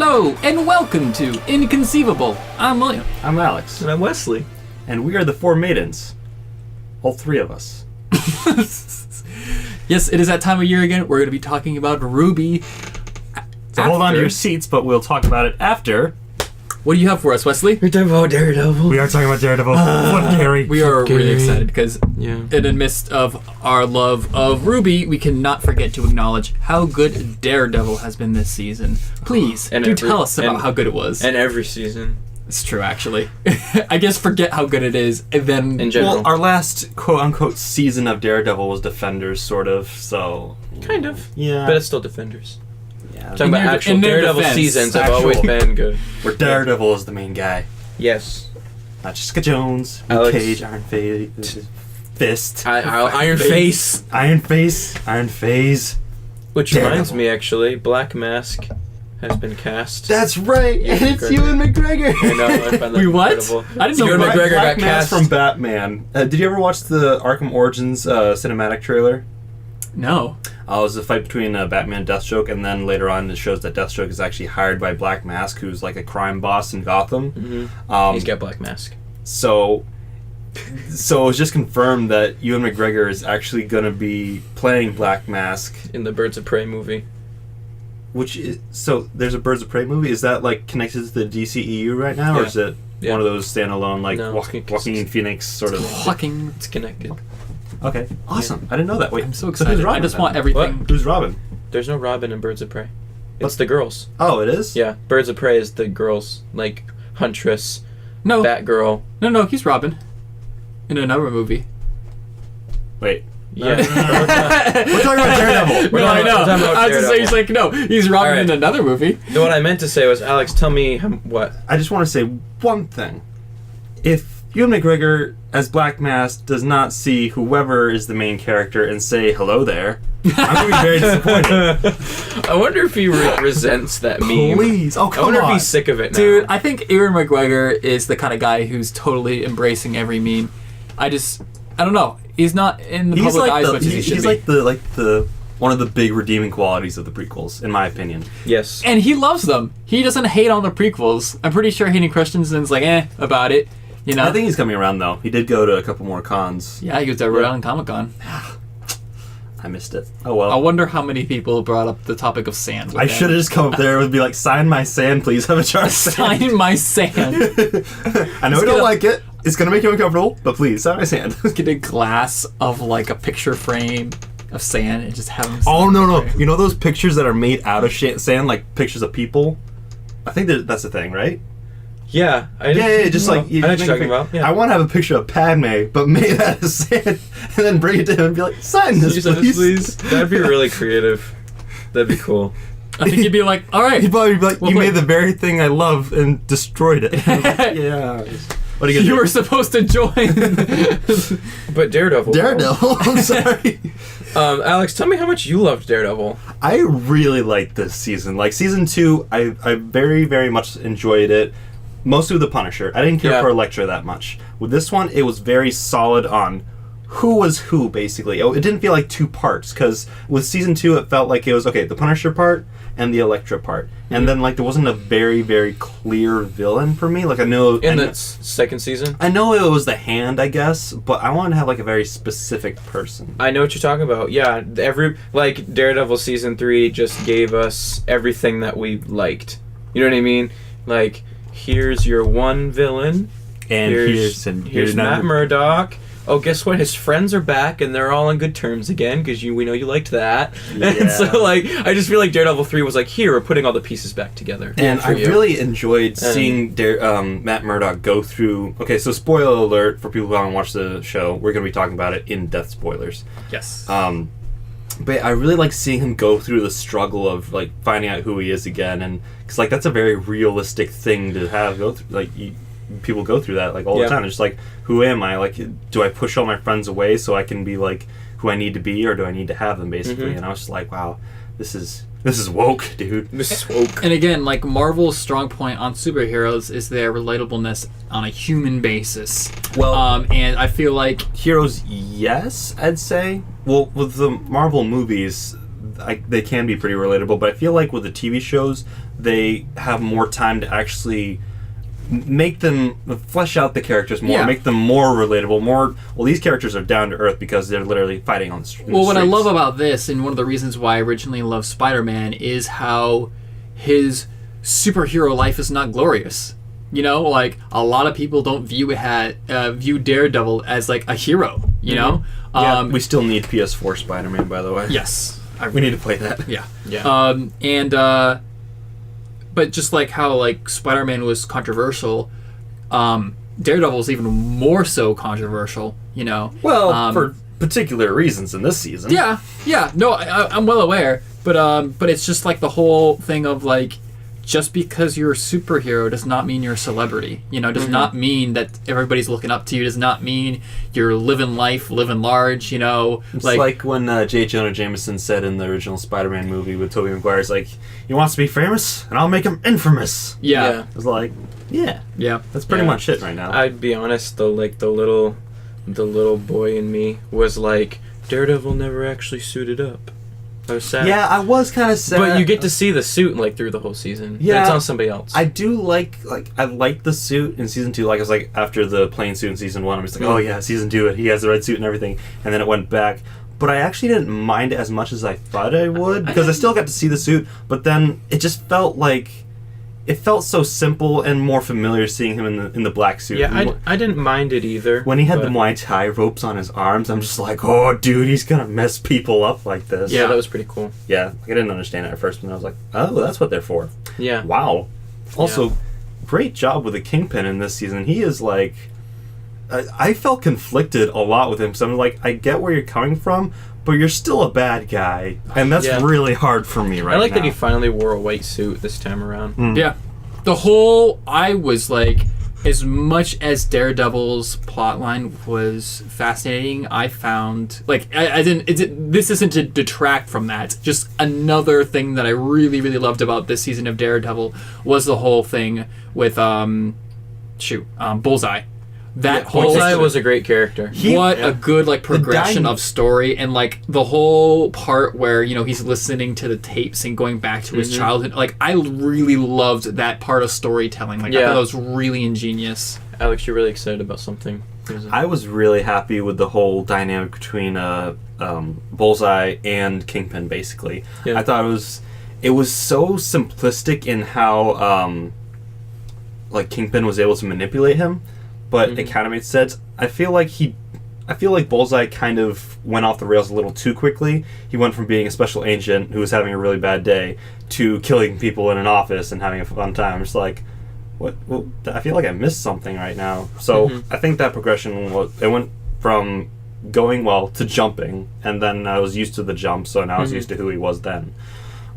Hello, and welcome to Inconceivable. I'm William. I'm Alex. And I'm Wesley. And we are the Four Maidens. All three of us. Yes, it is that time of year again. We're going to be talking about RWBY. So hold on to your seats, but we'll talk about it after. What do you have for us, Wesley? We're talking about Daredevil. We are talking about Daredevil. What, Gary? We are really excited because in the midst of our love of RWBY, we cannot forget to acknowledge how good Daredevil has been this season. Please, tell us about how good it was. And every season. It's true, actually. I guess forget how good it is, and then... In general. Well, our last quote-unquote season of Daredevil was Defenders, sort of, so... Kind of. Yeah. But it's still Defenders. Yeah. Talking about actual Daredevil seasons have always been good. Where Daredevil is the main guy. Yes. Not Jessica Jones, Alex. Cage, Iron Fist. Iron Face. Iron Phase. Which Daredevil. reminds me, actually, Black Mask has been cast. That's right, and it's Ewan McGregor. I know, I find that What? incredible. I didn't know Ewan McGregor Black got Mask cast from Batman. Did you ever watch the Arkham Origins cinematic trailer? No. It was a fight between Batman and Deathstroke, and then later on it shows that Deathstroke is actually hired by Black Mask, who's like a crime boss in Gotham. Mm-hmm. He's got Black Mask. So it was just confirmed that Ewan McGregor is actually going to be playing Black Mask. In the Birds of Prey movie. So there's a Birds of Prey movie? Is that like connected to the DCEU right now, or is it one of those standalone, like Walking Phoenix sort of... It's connected. Okay, awesome. I didn't know that. Wait, I'm so excited. I just want everything. Who's Robin? There's no Robin in Birds of Prey. It's the girls. Oh, it is? Yeah, Birds of Prey is the girls, like Huntress, No. Batgirl. No, he's Robin. In another movie. Wait. Yeah. We're talking about Daredevil. No, I know. we're talking about I was just saying, he's Daredevil. like, no, he's Robin Alright. in another movie. What I meant to say was, Alex, tell me what. I just want to say one thing. If Ewan McGregor as Black Mask does not see whoever is the main character and say hello there, I'm going to be very disappointed. I wonder if he resents that meme. Please. Oh, I come wonder on. if he's sick of it now. Dude, I think Ewan McGregor is the kind of guy who's totally embracing every meme. I don't know. He's not in the public eye as much as he should he's be. like the one of the big redeeming qualities of the prequels, in my opinion. Yes. And he loves them. He doesn't hate on the prequels. I'm pretty sure Hayden Christensen's like, about it. You know? I think he's coming around, though. He did go to a couple more cons. Yeah, he was at Rhode Island Comic Con. I missed it. Oh, well. I wonder how many people brought up the topic of sand. I should have just come up there and be like, sign my sand, please. Have a jar of sand. Sign my sand. I know you don't like it. It's going to make you uncomfortable, but please, sign my sand. Get a glass of like a picture frame of sand and just have him. Oh, no. You know those pictures that are made out of sand, like pictures of people? I think that's a thing, right? Yeah. Just like... I know what you're talking about. Yeah. I want to have a picture of Padme, but made out of sand, and then bring it to him and be like, sign this, please. That'd be really creative. That'd be cool. I think he'd be like, all right. He'd probably be like, Well, you wait. made the very thing I love and destroyed it. Yeah. What are you You gonna were do? supposed to join. But Daredevil. Daredevil. I'm sorry. Alex, tell me how much you loved Daredevil. I really liked this season. Like, season 2, I very, very much enjoyed it. Mostly with the Punisher. I didn't care for Elektra that much. With this one, it was very solid on who was who, basically. It didn't feel like two parts, because with season 2, it felt like it was, okay, the Punisher part and the Elektra part. And then, like, there wasn't a very, very clear villain for me. Like, In the second season? I know it was the Hand, I guess, but I wanted to have, like, a very specific person. I know what you're talking about. Yeah, Daredevil season 3 just gave us everything that we liked. You know what I mean? Like, here's your one villain. And here's Matt Murdock. Oh, guess what? His friends are back, and they're all on good terms again, because we know you liked that. Yeah. And so, like, I just feel like Daredevil 3 was like, here, we're putting all the pieces back together. And I you. really enjoyed seeing Matt Murdock go through... Okay, so spoiler alert for people who haven't watched the show. We're going to be talking about it in depth spoilers. Yes. But I really like seeing him go through the struggle of, like, finding out who he is again. And because, like, that's a very realistic thing to have go through. Like, people go through that, like, all the time. They're just like, who am I? Like, do I push all my friends away so I can be, like, who I need to be, or do I need to have them, basically? And I was just like, wow, this is woke, dude. This is woke. And again, like, Marvel's strong point on superheroes is their relatableness on a human basis. Well, and I feel like heroes, yes, I'd say. Well, with the Marvel movies, they can be pretty relatable, but I feel like with the TV shows, they have more time to actually make them flesh out the characters more, make them more relatable, more. Well, these characters are down to earth because they're literally fighting on the streets. Well, what I love about this, and one of the reasons why I originally loved Spider-Man, is how his superhero life is not glorious. You know, like a lot of people don't view Daredevil as like a hero. You know, we still need PS4 Spider-Man, by the way. Yes, we need to play that. Yeah. But just like how like Spider-Man was controversial, Daredevil is even more so controversial. You know, well, for particular reasons in this season. Yeah. No, I'm well aware, but it's just like the whole thing of like, just because you're a superhero does not mean you're a celebrity. You know, does not mean that everybody's looking up to you. Does not mean you're living life, living large. You know, it's like when J. Jonah Jameson said in the original Spider-Man movie with Tobey Maguire, "It's like, he wants to be famous, and I'll make him infamous." Yeah. It was like, yeah, that's pretty much it right now. I'd be honest though, like the little boy in me was like, Daredevil never actually suited up. I was sad. Yeah, I was kind of sad. But you get to see the suit like through the whole season. Yeah, it's on somebody else. I do like I like the suit in season 2. Like, I was like, after the plain suit in season 1, I'm just like, oh yeah, season 2, he has the red suit and everything, and then it went back. But I actually didn't mind it as much as I thought I would, because I still got to see the suit. But then it just felt like it felt so simple and more familiar seeing him in the black suit. Yeah, I didn't mind it either. When he had the Muay Thai ropes on his arms, I'm just like, oh, dude, he's gonna mess people up like this. Yeah, that was pretty cool. Yeah, I didn't understand it at first, and I was like, oh, that's what they're for. Yeah. Wow. Also, great job with the Kingpin in this season. He is like, I felt conflicted a lot with him. So I'm like, I get where you're coming from, but you're still a bad guy, and that's really hard for me right now. I like that he finally wore a white suit this time around. Yeah. I was like, as much as Daredevil's plotline was fascinating, I found, like, this isn't to detract from that. Just another thing that I really, really loved about this season of Daredevil was the whole thing with, Bullseye. Bullseye was a great character. A good like progression of story, and like the whole part where, you know, he's listening to the tapes and going back to his childhood. Like, I really loved that part of storytelling. Like, I thought that was really ingenious. Alex, you're really excited about something. I was really happy with the whole dynamic between Bullseye and Kingpin. Basically, I thought it was so simplistic in how like Kingpin was able to manipulate him. But it kind of made sense. I feel like Bullseye kind of went off the rails a little too quickly. He went from being a special agent who was having a really bad day to killing people in an office and having a fun time. It's like, what? Well, I feel like I missed something right now. So I think that progression went from going well to jumping, and then I was used to the jump, so now I was used to who he was then.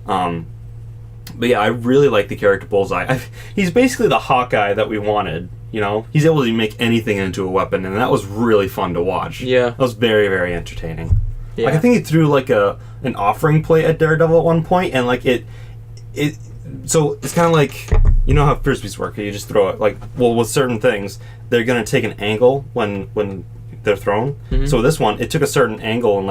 But yeah, I really like the character Bullseye. He's basically the Hawkeye that we wanted. You know, he's able to make anything into a weapon, and that was really fun to watch. Yeah, that was very, very entertaining. Yeah. Like, I think he threw like an offering plate at Daredevil at one point, and like it. So it's kind of like, you know how frisbees work. You just throw it. Like, well, with certain things, they're gonna take an angle when they're thrown. So this one, it took a certain angle and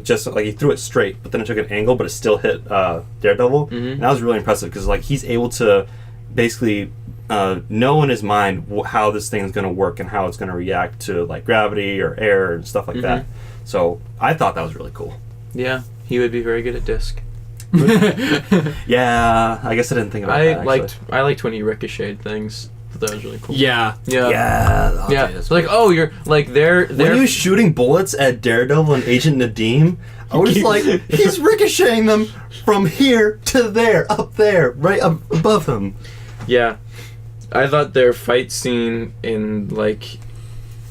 just like he threw it straight, but then it took an angle, but it still hit Daredevil. And that was really impressive because like he's able to basically know in his mind how this thing is going to work and how it's going to react to like gravity or air and stuff like that. So I thought that was really cool. Yeah, he would be very good at disc. Yeah, I guess I didn't think about that. I liked when he ricocheted things. That was really cool. Yeah. It's like, oh, you're like they're when he was shooting bullets at Daredevil and Agent Nadeem, I was like, he's ricocheting them from here to there, up there, right above him. Yeah. I thought their fight scene in, like,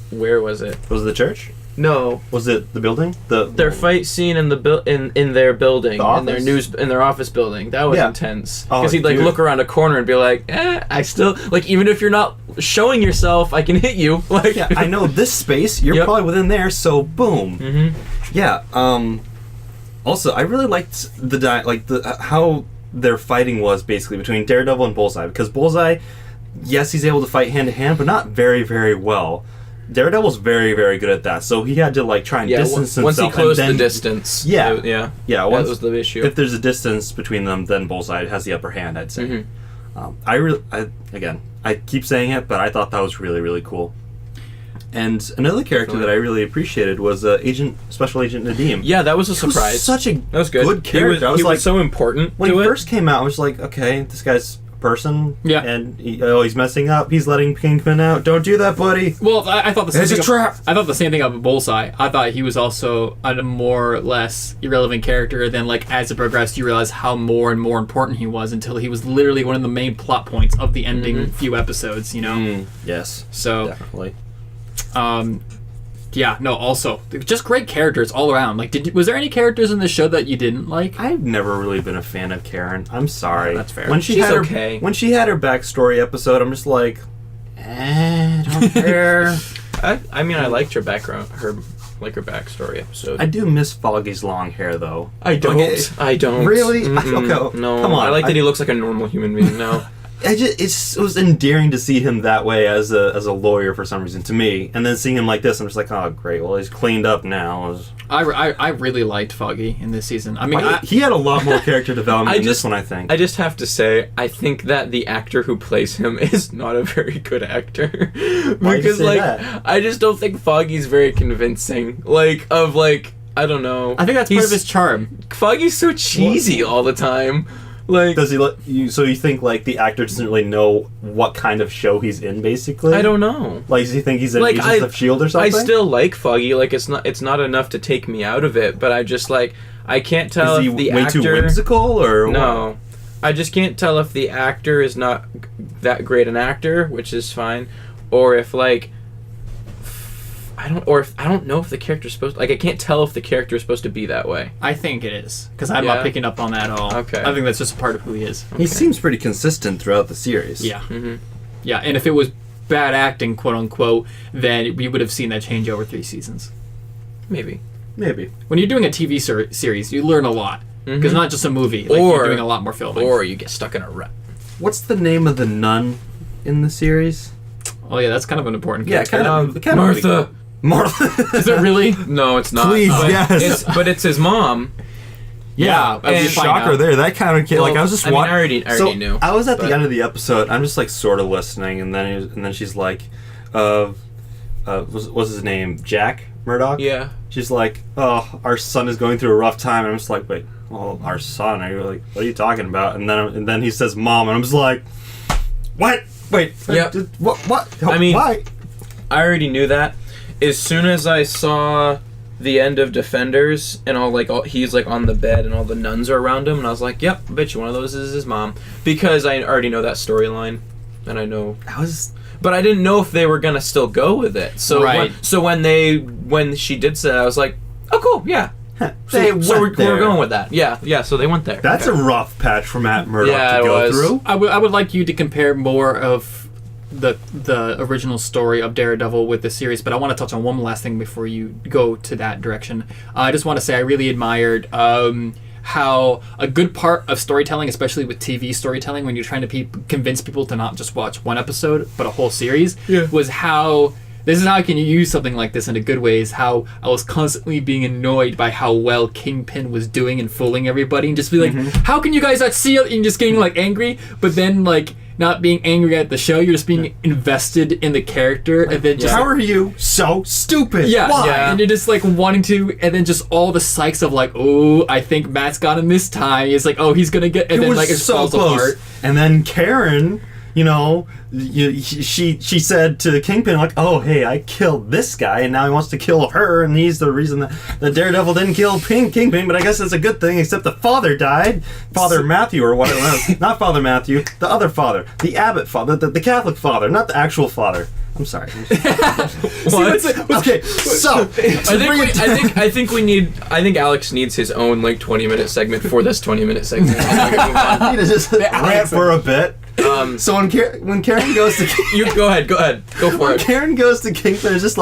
where was it? Was it the church? No. Was it the building? Their fight scene in the in their building, the in their office building. That was intense. Oh, because he'd like look around a corner and be like, I still like, even if you're not showing yourself, I can hit you. Like, yeah, I know this space. You're probably within there, so boom. Yeah. Also, I really liked how their fighting was basically between Daredevil and Bullseye, because Bullseye, yes, he's able to fight hand to hand, but not very, very well. Daredevil's very, very good at that. So he had to like try and distance himself. Once he closed and then, the distance. Yeah. Yeah. That was the issue. If there's a distance between them, then Bullseye has the upper hand, I'd say. I keep saying it, but I thought that was really, really cool. And another character that I really appreciated was Special Agent Nadeem. Yeah, that was a surprise. Was such a that was good character. He was so important when to he it. first came out. I was like, okay, this guy's a person. Yeah. And he's messing up. He's letting Kingpin out. Don't do that, buddy. Well, I thought the same It's thing. a trap. I thought the same thing about Bullseye. I thought he was also a more or less irrelevant character. Then, like as it progressed, you realize how more and more important he was until he was literally one of the main plot points of the ending few episodes. You know. Yes. So definitely. Yeah, no, also, just great characters all around. Like, was there any characters in the show that you didn't like? I've never really been a fan of Karen. I'm sorry. That's fair. When she's okay. When she had her backstory episode, I'm just like, I don't care. I mean, I liked her background, her backstory episode. I do miss Foggy's long hair, though. I don't. Really? Mm-mm. Okay, no. come on. I like that he looks like a normal human being now. It was endearing to see him that way as a lawyer for some reason to me, and then seeing him like this, I'm just like, oh great, well he's cleaned up now. I really liked Foggy in this season. I mean, he had a lot more character development in this one, I think. I just have to say, I think that the actor who plays him is not a very good actor. Because I just don't think Foggy's very convincing. I don't know. I think that's part of his charm. Foggy's so cheesy all the time. Does he let you? So you think like the actor doesn't really know what kind of show he's in, basically? I don't know. Does he think he's in Agents of S.H.I.E.L.D. or something? I still like Foggy. It's not enough to take me out of it. But I just I can't tell if the actor. Is he way too whimsical or no? What? I just can't tell if the actor is not that great an actor, which is fine, or if I don't know if the character's supposed to, I can't tell if the character is supposed to be that way. I think it is, because I'm not picking up on that at all. Okay. I think that's just a part of who he is. He seems pretty consistent throughout the series. Yeah. Mm-hmm. Yeah, and if it was bad acting, quote unquote, then we would have seen that change over 3 seasons. Maybe. When you're doing a TV series, you learn a lot. Because not just a movie. You're doing a lot more filming. Or you get stuck in a rut. What's the name of the nun in the series? Oh yeah, that's kind of an important character. Kind of Martha. Martha. Is it really? No, it's not. Please, yes. But it's his mom. Yeah, and shocker there. That kind of kid. Well, I was just watching. I already knew. I was at the end of the episode. I'm just sort of listening, and then she's like, what's his name? Jack Murdoch. Yeah. She's like, oh, our son is going through a rough time, and I'm just like, wait, well, our son? Are you what are you talking about? And then he says mom, and I'm just like, what? Wait. Yep. What? I mean, why? I already knew that. As soon as I saw the end of Defenders and he's on the bed and all the nuns are around him, and I was like, yep, I bet you one of those is his mom, because I already know that storyline, and I know but I didn't know if they were gonna still go with it. So when she did say that, I was like, oh cool, yeah. So we're going with that. Yeah. So they went there. That's a rough patch for Matt Murdock to go through. I would like you to compare more of the original story of Daredevil with the series, but I want to touch on one last thing before you go to that direction. I just want to say I really admired how a good part of storytelling, especially with TV storytelling, when you're trying to convince people to not just watch one episode but a whole series, was how this is how I can use something like this in a good way, is how I was constantly being annoyed by how well Kingpin was doing and fooling everybody, and just be like, how can you guys not see it? And just getting angry, but then not being angry at the show, you're just being invested in the character, and then just how are you so stupid? Why? Yeah. And you're just wanting to, and then just all the psychs of oh, I think Matt's got him this time. It's oh, he's gonna get, and then it so falls close. apart. And then Karen, she said to Kingpin oh, hey, I killed this guy, and now he wants to kill her, and he's the reason that Daredevil didn't kill Kingpin. But I guess it's a good thing, except the father died, Father Matthew or whatever. Not Father Matthew, the other father, the Abbott father, the Catholic father, not the actual father. I'm sorry. What? Okay, so I think Alex needs his own 20-minute segment for this 20-minute segment. I need to just rant for a bit. So when Karen goes to you go ahead, go for it. Karen goes to Kingpin, it's just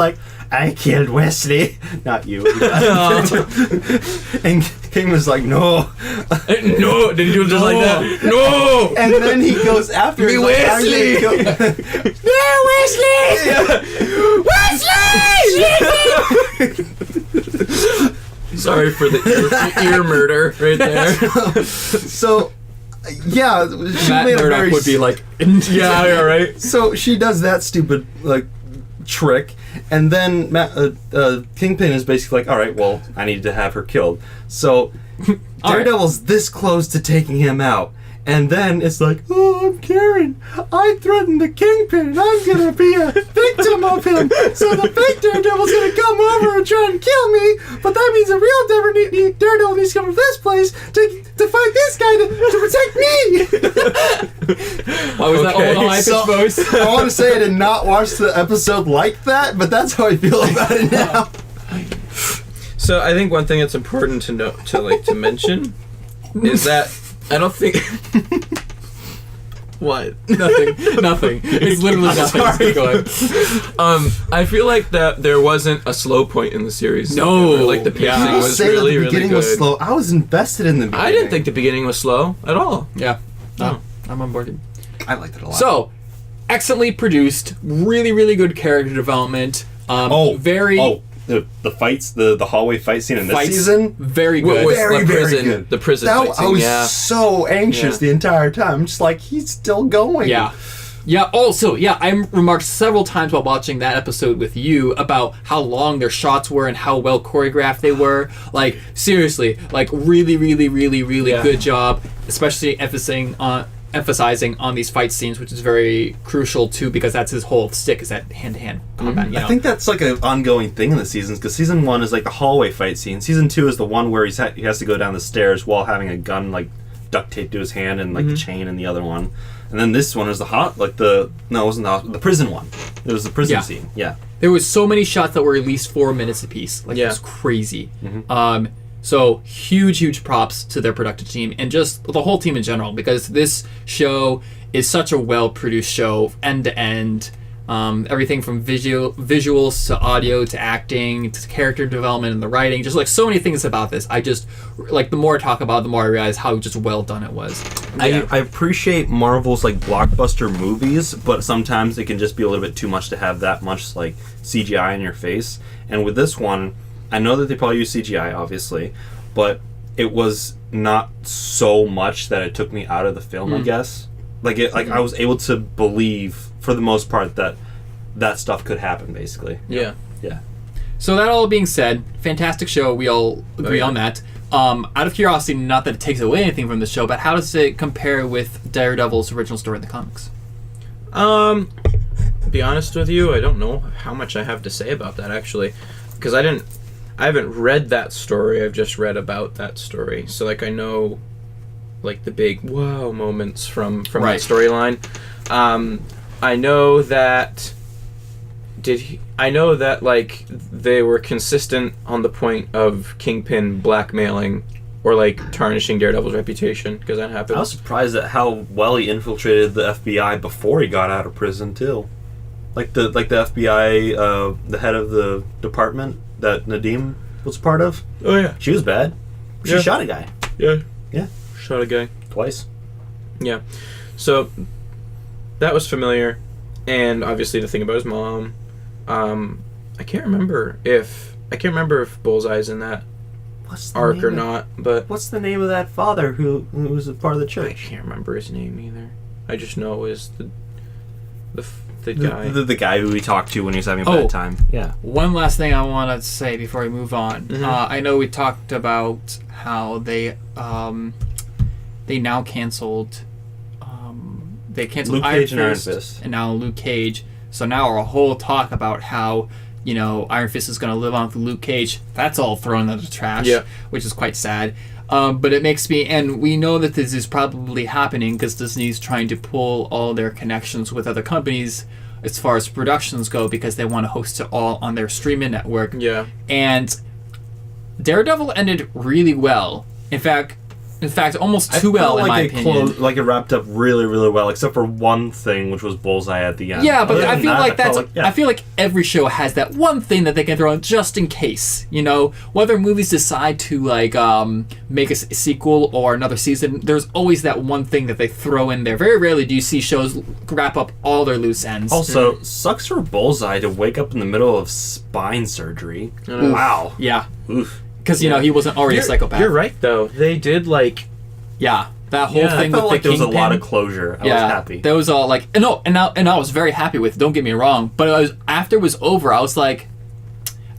I killed Wesley, not you. And Kingpin's no. No, did you do it just like that? No. And then he goes after me, Wesley. Yeah, Wesley. Wesley. Sorry for the ear murder right there. So, yeah, she Matt made a Murdock very would be like, Yeah, right. So she does that stupid trick, and then Kingpin is basically like, all right, well, I need to have her killed. So Daredevil's this close to taking him out, and then it's like, oh, I'm Karen. I threatened the Kingpin, and I'm gonna be a victim of him. So the fake Daredevil's gonna come over and try and kill me, but that means a real Daredevil needs to come to this place to fight this guy to protect me. Why was that all the high pitched voice? I want to say I did not watch the episode like that, but that's how I feel about it now. So I think one thing that's important to know, to mention, is that I don't think. What? Nothing. It's literally nothing. Just keep going. I feel like that there wasn't a slow point in the series. No. Like the pacing was Say really, the really beginning good. was slow. I was invested in the beginning. I didn't think the beginning was slow at all. Yeah. No, No. I'm on board. I liked it a lot. So, excellently produced, really, really good character development. The fights, the hallway fight scene in this Fights, season, very good. very, the very prison, good. The prison that, fight scene, I was yeah. so anxious the entire time. I'm just like, he's still going. Yeah. Yeah, also, I remarked several times while watching that episode with you about how long their shots were and how well choreographed they were. Like, seriously, like, really, really, really, really good job, especially emphasizing on these fight scenes, which is very crucial, too, because that's his whole stick, is that hand-to-hand combat, you know? I think that's like an ongoing thing in the seasons, because season 1 is like the hallway fight scene. Season 2 is the one where he has to go down the stairs while having a gun like duct taped to his hand and like the chain in the other one. And then this one is it wasn't the prison one. It was the prison scene. Yeah. There was so many shots that were at least 4 minutes apiece. Like, it was crazy. So, huge props to their production team and just the whole team in general, because this show is such a well-produced show, end to end. Everything from visuals to audio to acting to character development and the writing, just like so many things about this. I just like, the more I talk about it, the more I realize how just well done it was. I appreciate Marvel's like blockbuster movies, but sometimes it can just be a little bit too much to have that much like CGI in your face. And with this one, I know that they probably use CGI, obviously, but it was not so much that it took me out of the film. I guess I was able to believe, for the most part, that stuff could happen, basically. Yeah. So that all being said, fantastic show. We all agree on that. Out of curiosity, not that it takes away anything from the show, but how does it compare with Daredevil's original story in the comics? Be honest with you, I don't know how much I have to say about that, actually, because I haven't read that story. I've just read about that story, so like I know like the big wow moments from that storyline. I know that like they were consistent on the point of Kingpin blackmailing or like tarnishing Daredevil's reputation, because that happened. I was surprised at how well he infiltrated the FBI before he got out of prison too. Like the FBI, the head of the department that Nadim was part of. Oh yeah, she was bad. She shot a guy. Yeah, shot a guy twice. Yeah, so that was familiar, and obviously the thing about his mom. I can't remember if Bullseye's in that arc or not. But what's the name of that father who was a part of the church? I can't remember his name either. I just know it was the guy. The guy who we talked to when he was having a bad time. Yeah. One last thing I want to say before we move on. I know we talked about how they now canceled. They canceled Luke Iron Cage and Iron Fist, Fist, and now Luke Cage. So now our whole talk about how Iron Fist is going to live on through Luke Cage, that's all thrown into the trash, which is quite sad. But it makes me, and we know that this is probably happening because Disney's trying to pull all their connections with other companies as far as productions go, because they want to host it all on their streaming network. Yeah. And Daredevil ended really well. In fact, In fact, almost too I felt well, in my like opinion. like it wrapped up really, really well, except for one thing, which was Bullseye at the end. Yeah, but Other I than feel that, like that's. felt I feel like every show has that one thing that they can throw in just in case. You know, whether movies decide to like make a sequel or another season, there's always that one thing that they throw in there. Very rarely do you see shows wrap up all their loose ends. Also, sucks for Bullseye to wake up in the middle of spine surgery. Wow. Yeah, Oof. because you know he wasn't already a psychopath. You're right, though. They did like. Yeah, that whole Yeah, thing I felt with like the there was a lot Kingpin. of closure. I was happy. There was all like, and I was very happy with. Don't get me wrong, but it was after it was over, I was like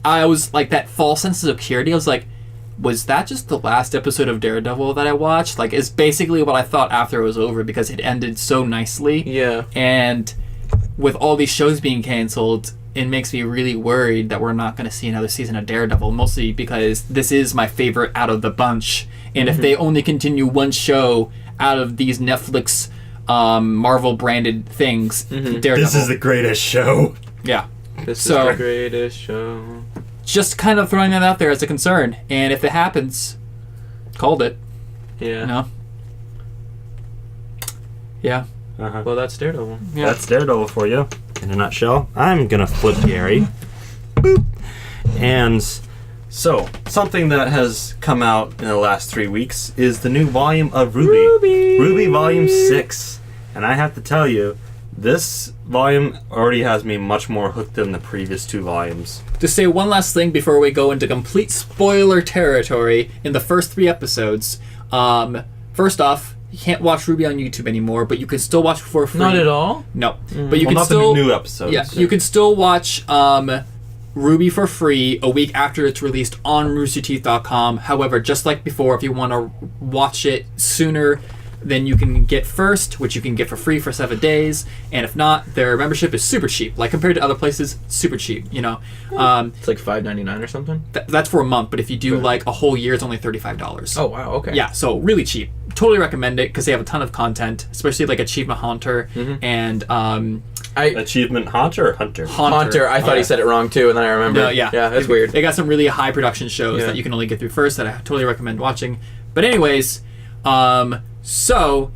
that false sense of security. I was like, was that just the last episode of Daredevil that I watched? Like, it's basically what I thought after it was over because it ended so nicely. Yeah. And with all these shows being canceled, it makes me really worried that we're not going to see another season of Daredevil, mostly because this is my favorite out of the bunch. And if they only continue one show out of these Netflix, Marvel-branded things, Daredevil. This is the greatest show. Yeah. This So- is the greatest show. Just kind of throwing that out there as a concern. And if it happens, called it, Yeah. you know? Yeah. Uh-huh. Well, that's Daredevil. Yeah. That's Daredevil for you. In a nutshell, I'm gonna flip Gary. Boop. And so, something that has come out in the last 3 weeks is the new volume of RWBY. RWBY Volume 6. And I have to tell you, this volume already has me much more hooked than the previous 2 volumes. To say one last thing before we go into complete spoiler territory in the first 3 episodes. First off, you can't watch RWBY on YouTube anymore, but you can still watch for free. Not at all. No, but you Well, can not still the new episodes. Yeah, you can still watch RWBY for free a week after it's released on roosterteeth.com. However, just like before, if you want to watch it sooner, then you can get first, which you can get for free for 7 days. And if not, their membership is super cheap. Like compared to other places, super cheap. You know, It's like $5.99 or something. that's for a month. But if you do like a whole year, it's only $35. Oh wow. Okay. Yeah, so really cheap. Totally recommend it because they have a ton of content, especially like Achievement Hunter and Achievement Hunter or Hunter? Hunter. I thought he said it wrong too, and then I remembered. No, yeah. Yeah, that's weird. They got some really high production shows Yeah. that you can only get through first that I totally recommend watching. But anyways, so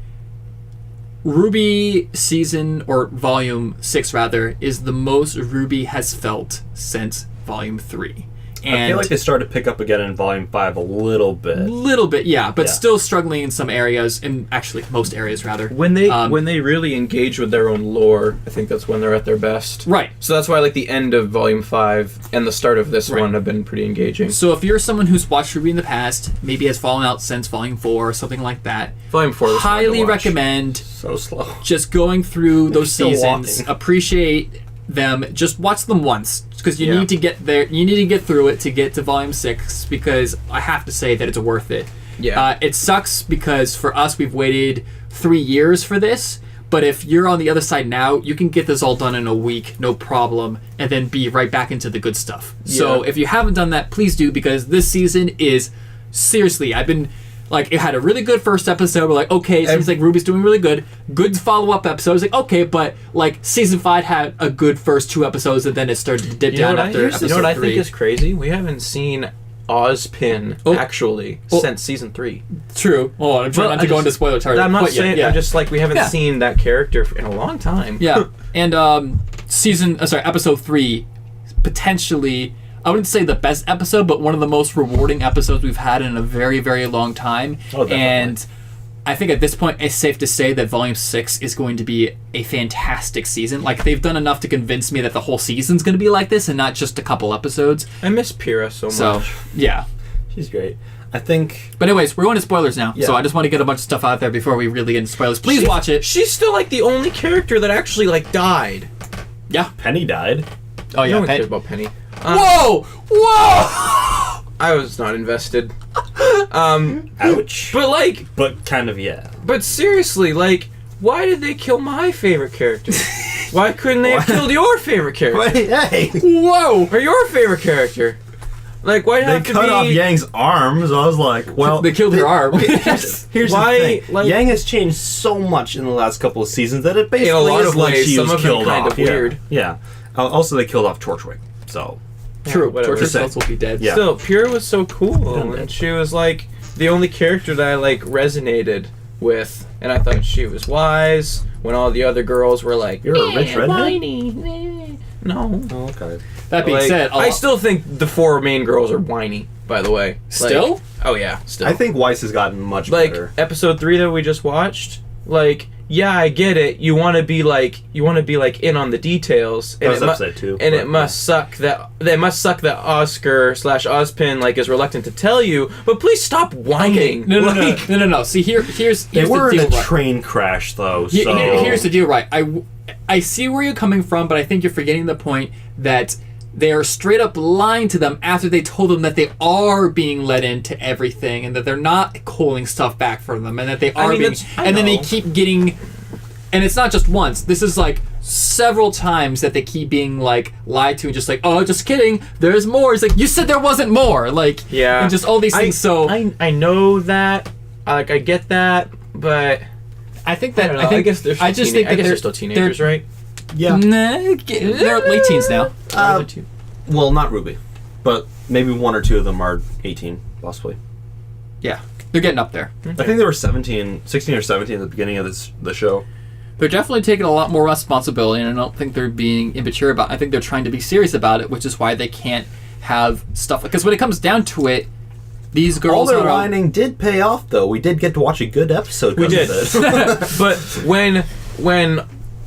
RWBY season or volume 6 rather is the most RWBY has felt since volume 3. And I feel like they started to pick up again in Volume 5 a little bit. little bit, yeah, but Yeah. still struggling in some areas, in actually most areas rather. When they really engage with their own lore, I think that's when they're at their best. Right. So that's why like the end of Volume 5 and the start of this one have been pretty engaging. So if you're someone who's watched RWBY in the past, maybe has fallen out since Volume 4 or something like that, Volume 4 was hard to highly watch. recommend So slow. just going through those still seasons, walking. appreciate them, just watch them once because you Yeah. need to get there. You need to get through it to get to Volume 6 because I have to say that it's worth it. Yeah. It sucks because for us we've waited 3 years for this, but if you're on the other side now, you can get this all done in a week, no problem, and then be right back into the good stuff. So Yeah. if you haven't done that, please do because this season is seriously. I've been. Like, it had a really good first episode. We're like, okay, it seems like RWBY's doing really good. Good follow-up episodes. Like, okay, but, like, Season 5 had a good first 2 episodes, and then it started to dip down after episode 3. You know what I think is crazy? We haven't seen Ozpin actually since Season 3. True. Oh, I'm trying not to go into spoiler territory. I'm not but yeah, saying. yeah. I'm just like we haven't seen that character in a long time. Yeah. And, Episode 3, potentially... I wouldn't say the best episode, but one of the most rewarding episodes we've had in a very, very long time. Oh, definitely. And I think at this point, it's safe to say that Volume 6 is going to be a fantastic season. Like, they've done enough to convince me that the whole season's going to be like this and not just a couple episodes. I miss Pyrrha so much. So, yeah. She's great. I think... But anyways, we're going to spoilers now. Yeah. So I just want to get a bunch of stuff out there before we really get into spoilers. Please watch it. She's still like the only character that actually like died. Yeah. Penny died. Oh, yeah. No one cares about Penny. Whoa! Whoa! I was not invested. Ouch. But like, But kind of, yeah. but seriously, like, why did they kill my favorite character? Why couldn't they have killed your favorite character? Hey! Whoa! Or your favorite character? Like, why did it They have to cut be... off Yang's arms. I was like, well... They killed your arm. Here's Why, the thing. like- Yang has changed so much in the last couple of seasons that it basically In a lot is of like ways, she some was of them killed kind off. of weird. Yeah. Also, they killed off Torchwick. So... True. whatever. Torture cells will be dead. Yeah. Still, Pyrrha was so cool, Yeah. and she was like, the only character that I like resonated with, and I thought she was wise when all the other girls were like, You're a rich redhead? whiny. No. Oh, okay. That being Like, said, I still think the 4 main girls are whiny, by the way. Still? Like, oh yeah, still. I think Weiss has gotten much like better. episode 3 that we just watched, like, yeah, I get it. You want to be like in on the details, That was episode 2. and it must suck that Oscar/Ozpin like is reluctant to tell you. But please stop whining. No. See, here's They were the in deal, a right? train crash, though, so... Here's the deal, right? I see where you're coming from, but I think you're forgetting the point that they are straight up lying to them after they told them that they are being let into everything and that they're not holding stuff back from them and that they are being... And then they keep getting... And it's not just once. This is like several times that they keep being like lied to and just like, oh, just kidding. There's more. It's like, you said there wasn't more. Like, yeah, and just all these things. So I know that. Like, I get that, but I think that I guess they're still they're still teenagers, right? Yeah. Nah, they're late teens now. Well, not RWBY. But maybe 1 or 2 of them are 18, possibly. Yeah, they're getting up there. I think they were 16 or 17 at the beginning of the show. They're definitely taking a lot more responsibility, and I don't think they're being immature about it. I think they're trying to be serious about it, which is why they can't have stuff... Because when it comes down to it, these girls... All their whining did pay off, though. We did get to watch a good episode. We did.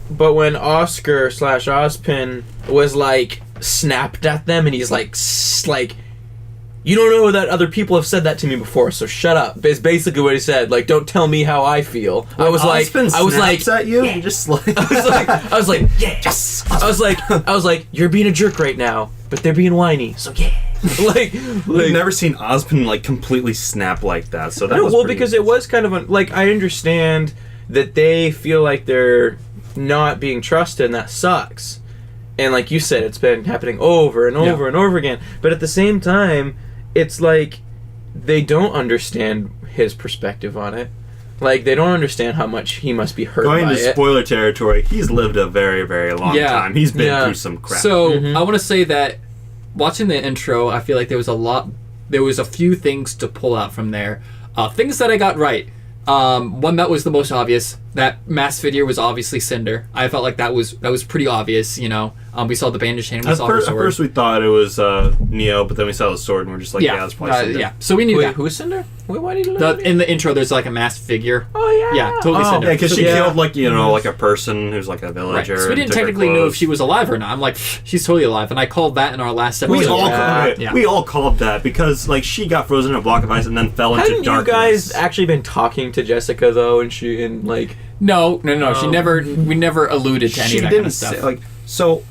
But when Oscar/Ozpin was like snapped at them, and he's like, you don't know that other people have said that to me before, so shut up. Is basically what he said. Like, don't tell me how I feel. I was like, at you, yeah. just like, I was like, yes. I was like, you're being a jerk right now, but they're being whiny, so yeah. We've never seen Ozpin like completely snap like that. So that was because it was kind of like, I understand that they feel like they're not being trusted, and that sucks. And like you said, it's been happening over and over and over again. But at the same time, it's like they don't understand his perspective on it. Like, they don't understand how much he must be hurt by it. Going to spoiler territory, he's lived a very, very long time. He's been through some crap. So, I want to say that watching the intro, I feel like there was a few things to pull out from there. Things that I got right. One that was the most obvious, that mass figure was obviously Cinder. I felt like that was pretty obvious, you know. We saw the bandage hand, we saw her sword. At first we thought it was Neo, but then we saw the sword and we're just like, yeah that's probably Cinder. Yeah, so we knew that. Who's Cinder? Wait, why did you know in the intro, there's like a masked figure. Oh, yeah. Yeah, totally Cinder. Yeah, because she killed like a person who's like a villager. Right. So we didn't technically know if she was alive or not. I'm like, she's totally alive, and I called that in our last episode. We all called that because like she got frozen in a block of ice and then fell into darkness. Hadn't you guys actually been talking to Jessica though, and No. She never. We never alluded to any of that kind of stuff.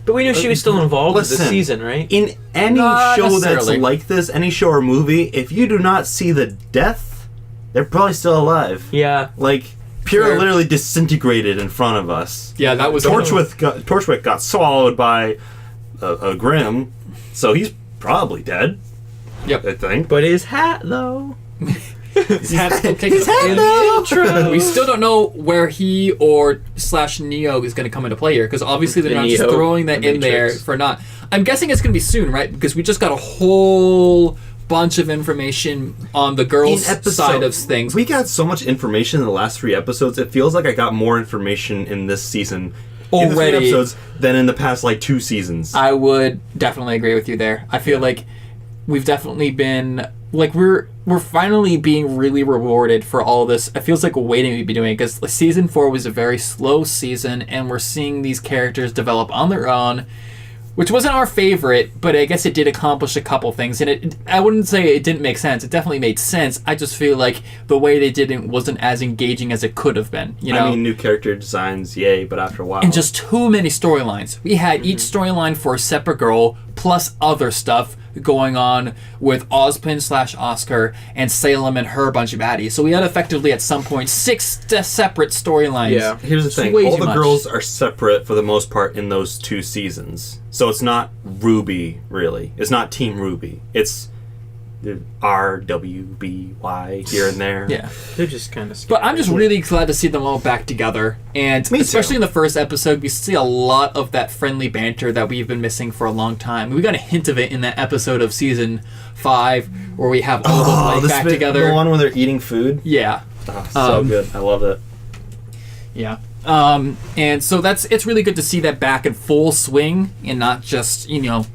But we knew she was still involved with the season, right? In any show that's like this, any show or movie, if you do not see the death, they're probably still alive. Yeah. Like, Pyrrha literally disintegrated in front of us. Yeah, that was... Torchwick got swallowed by a Grim, so he's probably dead. Yep. I think. But his hat, though... His hat still takes in the intro. We still don't know where he or /Neo is going to come into play here, because obviously they're not just throwing that in there for not. I'm guessing it's going to be soon, right? Because we just got a whole bunch of information on the girls' side of things. We got so much information in the last 3 episodes. It feels like I got more information in this season in the 3 episodes than in the past like 2 seasons. I would definitely agree with you there. I feel like we've definitely been like we're finally being really rewarded for all this. It feels like waiting we'd be doing it, because season 4 was a very slow season, and we're seeing these characters develop on their own, which wasn't our favorite, but I guess it did accomplish a couple things. And I wouldn't say it didn't make sense. It definitely made sense. I just feel like the way they did it wasn't as engaging as it could have been. You know? I mean, new character designs, yay, but after a while... And just too many storylines. We had each storyline for a separate girl, plus other stuff going on with Ozpin/Oscar and Salem and her bunch of baddies. So we had effectively at some point 6 separate storylines. Yeah. Here's the thing. All the girls are separate for the most part in those 2 seasons. So it's not RWBY, really. It's not Team RWBY. It's RWBY here and there. Yeah. They're just kind of. But I'm just really glad to see them all back together. And Me especially too. in the first episode, we see a lot of that friendly banter that we've been missing for a long time. We got a hint of it in that episode of season 5 where we have all of them back together. The one where they're eating food. Yeah. Oh, so good. I love it. Yeah. And so it's really good to see that back in full swing and not just, and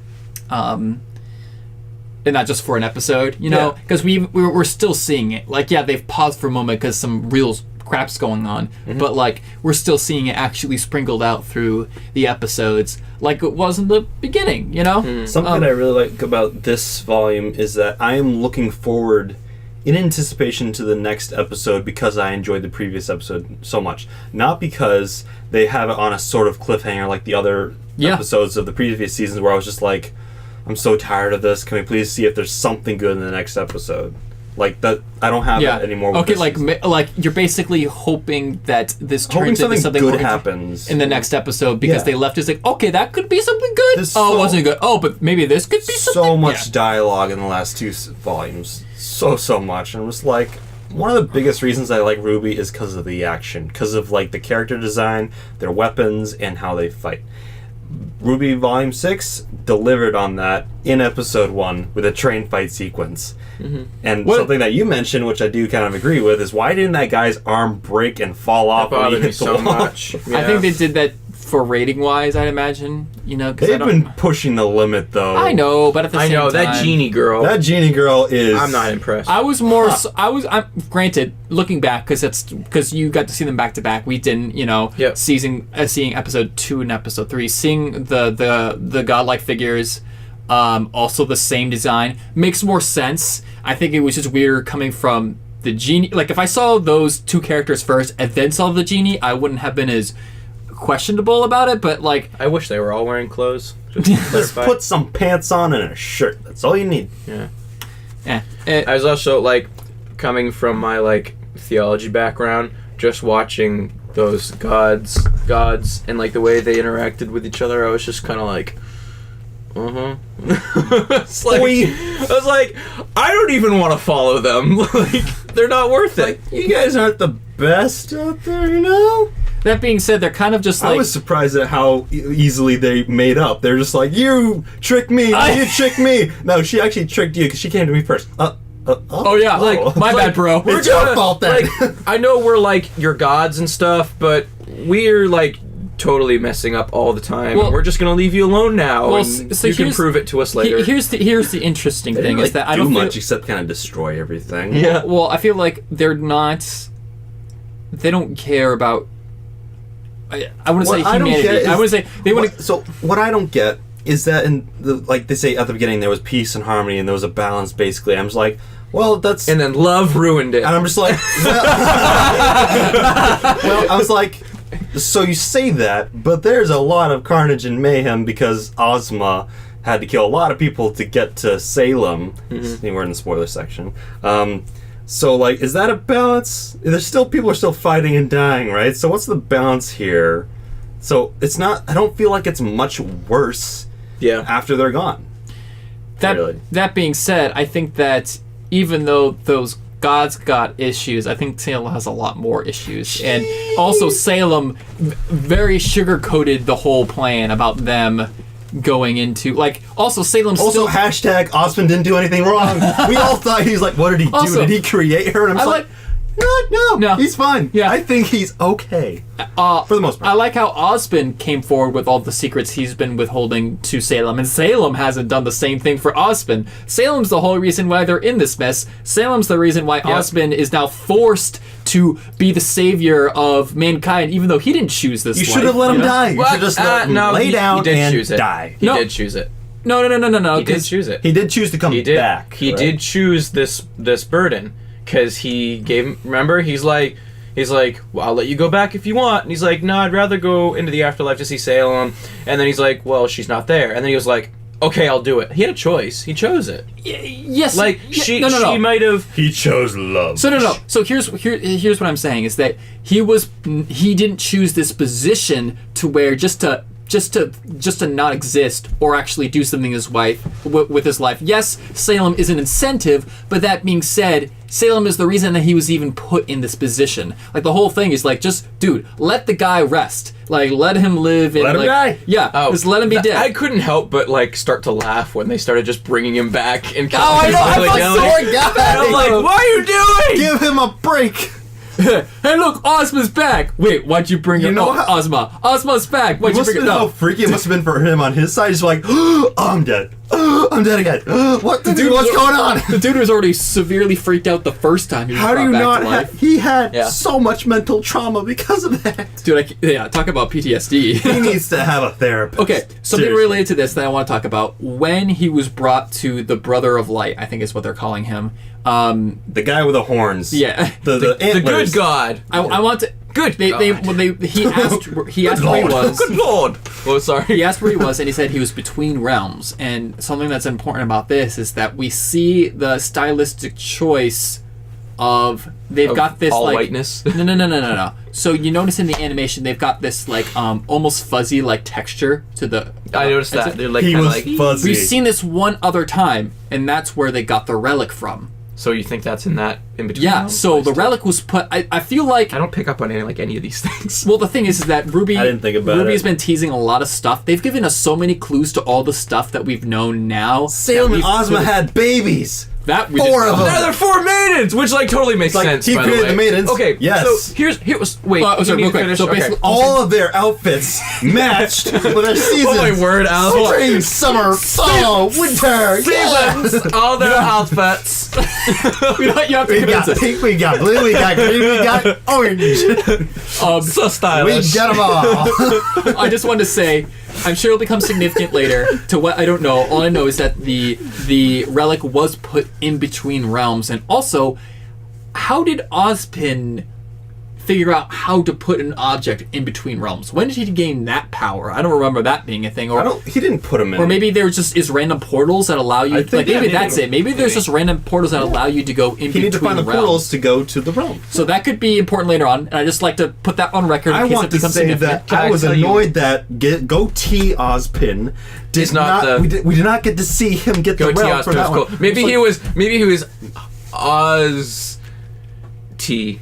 not just for an episode, because we're still seeing it. Like, yeah, they've paused for a moment because some real crap's going on, but like we're still seeing it actually sprinkled out through the episodes, like it was in the beginning. Something I really like about this volume is that I am looking forward in anticipation to the next episode because I enjoyed the previous episode so much. Not because they have it on a sort of cliffhanger like the other episodes of the previous seasons where I was just like, I'm so tired of this. Can we please see if there's something good in the next episode? Like that, I don't have that anymore. Okay, like you're basically hoping that this turns into something good happens in the next episode because they left us like, okay, that could be something good. It wasn't good. Oh, but maybe this could be something. So much dialogue in the last 2 volumes. So much. And it was like, one of the biggest reasons I like RWBY is because of the action, because of like the character design, their weapons, and how they fight. RWBY Volume 6 delivered on that in Episode 1 with a train fight sequence. And something that you mentioned, which I do kind of agree with, is why didn't that guy's arm break and fall off when he hit the wall? Much. Yeah. I think they did that for rating-wise, I'd imagine. Because they've been pushing the limit, though. I know, but at the same time... that genie girl. That genie girl is... I'm not impressed. I was more... I'm granted, looking back, because you got to see them back-to-back, we didn't, seeing Episode 2 and Episode 3, seeing the godlike figures, also the same design, makes more sense. I think it was just weird coming from the genie. Like, if I saw those 2 characters first and then saw the genie, I wouldn't have been as questionable about it, but like, I wish they were all wearing clothes. Just put some pants on and a shirt. That's all you need. Yeah. I was also like, coming from my like theology background, just watching those gods, and like the way they interacted with each other, I was just kind of like, it's like, I was like, I don't even want to follow them. Like, they're not worth it. Like, you guys aren't the best out there, That being said, they're kind of just like... I was surprised at how easily they made up. They're just like, you tricked me, you tricked me. No, she actually tricked you because she came to me first. Oh yeah, like, my bad, bro. It's your fault then. Like, I know we're like your gods and stuff, but we're like totally messing up all the time. Well, we're just gonna leave you alone now, well, and so you can prove it to us later. Here's the interesting thing is that I don't much except kind of destroy everything. Yeah. Well, I feel like they're not. They don't care about. I want to say humanity. I want to say they want to. So what I don't get is that like they say at the beginning, there was peace and harmony and there was a balance. Basically, I'm just like, well, that's. And then love ruined it. And I'm just like, well, I was like, so you say that, but there's a lot of carnage and mayhem because Ozma had to kill a lot of people to get to Salem. We're in the spoiler section. So, like, is that a balance? People are still fighting and dying, right? So what's the balance here? So it's not, I don't feel like it's much worse after they're gone. That being said, I think that even though those gods got issues, I think Salem has a lot more issues. And also Salem very sugar-coated the whole plan about them going into, like, also Salem's also still... hashtag Osmond didn't do anything wrong. We all thought he was like, what did he do? Also, did he create her? And I'm like, no, he's fine. Yeah. I think he's okay. For the most part. I like how Osmond came forward with all the secrets he's been withholding to Salem, and Salem hasn't done the same thing for Osmond. Salem's the whole reason why they're in this mess. Salem's the reason why Osmond is now forced to be the savior of mankind, even though he didn't choose this. You should have let him die. You should just let him lay down and die. He did choose it. No. He did choose it. He did choose to come back. He did choose this burden because he gave. Remember, he's like, well, I'll let you go back if you want. And he's like, no, I'd rather go into the afterlife to see Salem. And then he's like, well, she's not there. And then he was like, okay, I'll do it. He had a choice. He chose it. Yes. Like, she might have... He chose love. So, no. So, here's what I'm saying is that he didn't choose this position to where just just to not exist or actually do something with his life. Yes, Salem is an incentive, but that being said, Salem is the reason that he was even put in this position. Like, the whole thing is like, just, dude, let the guy rest. Like, let him live. Let him die. Yeah, just let him be dead. I couldn't help but like start to laugh when they started just bringing him back and. Oh, I know. I felt so and I'm like, what are you doing? Give him a break. Hey, look, Ozma's back. Wait, why'd you bring him? Ozma. Ozma's back. Why'd you bring him? How freaky it must have been for him on his side. He's like, oh, I'm dead. Oh, I'm dead again. What's going on? The dude was already severely freaked out the first time he was How do you brought not back to life. He had so much mental trauma because of that. Dude, talk about PTSD. He needs to have a therapist. Okay, something Seriously. related to this that I want to talk about. When he was brought to the Brother of Light, I think is what they're calling him. The guy with the horns. Yeah. The antlers. good God. I want to... Good. He asked where he was. Good Lord. Oh, sorry. He asked where he was, and he said he was between realms. And something that's important about this is that we see the stylistic choice of they've got this all like whiteness. No. So you notice in the animation they've got this like almost fuzzy like texture to the. I noticed that. They're like He kind of was like fuzzy. We've seen this one other time, and that's where they got the relic from. So you think that's in between? Yeah. So the relic was put. I feel like. I don't pick up on any of these things. Well, the thing is that RWBY. I didn't think about it. RWBY's been teasing a lot of stuff. They've given us so many clues to all the stuff that we've known now. Salem and Ozma had babies. That we Four didn't of know. them. They're 4 maidens, which like totally makes Like, sense. he by the created way. the maidens. Okay. Yes. So here's wait. Sorry, you need real to quick. finish? So Okay. basically, All of their outfits matched with their seasons. Oh my word, Al. Spring, summer, fall, winter. Yeah. Seasons, all their outfits. you have to We convince got us. pink, we got blue, we got green, we got orange. So We stylish. got them all. I just wanted to say, I'm sure it'll become significant later. To what I don't know. All I know is that the relic was put in between realms, and also, how did Ozpin figure out how to put an object in between realms? When did he gain that power? I don't remember that being a thing. He didn't put them in. Or maybe there just is random portals that allow you. I think, Like maybe yeah, that's it. Maybe there's just random portals that allow you to go in He between needs to find the realms. portals to go to the realm. So that could be important later on, and I just like to put that on record in I case want it to becomes say significant. that I was tell you- annoyed that Goatee Ozpin did not the- we did not get to see him get the Goatee realm for Ozpin that was one. cool. Maybe he was Oz T.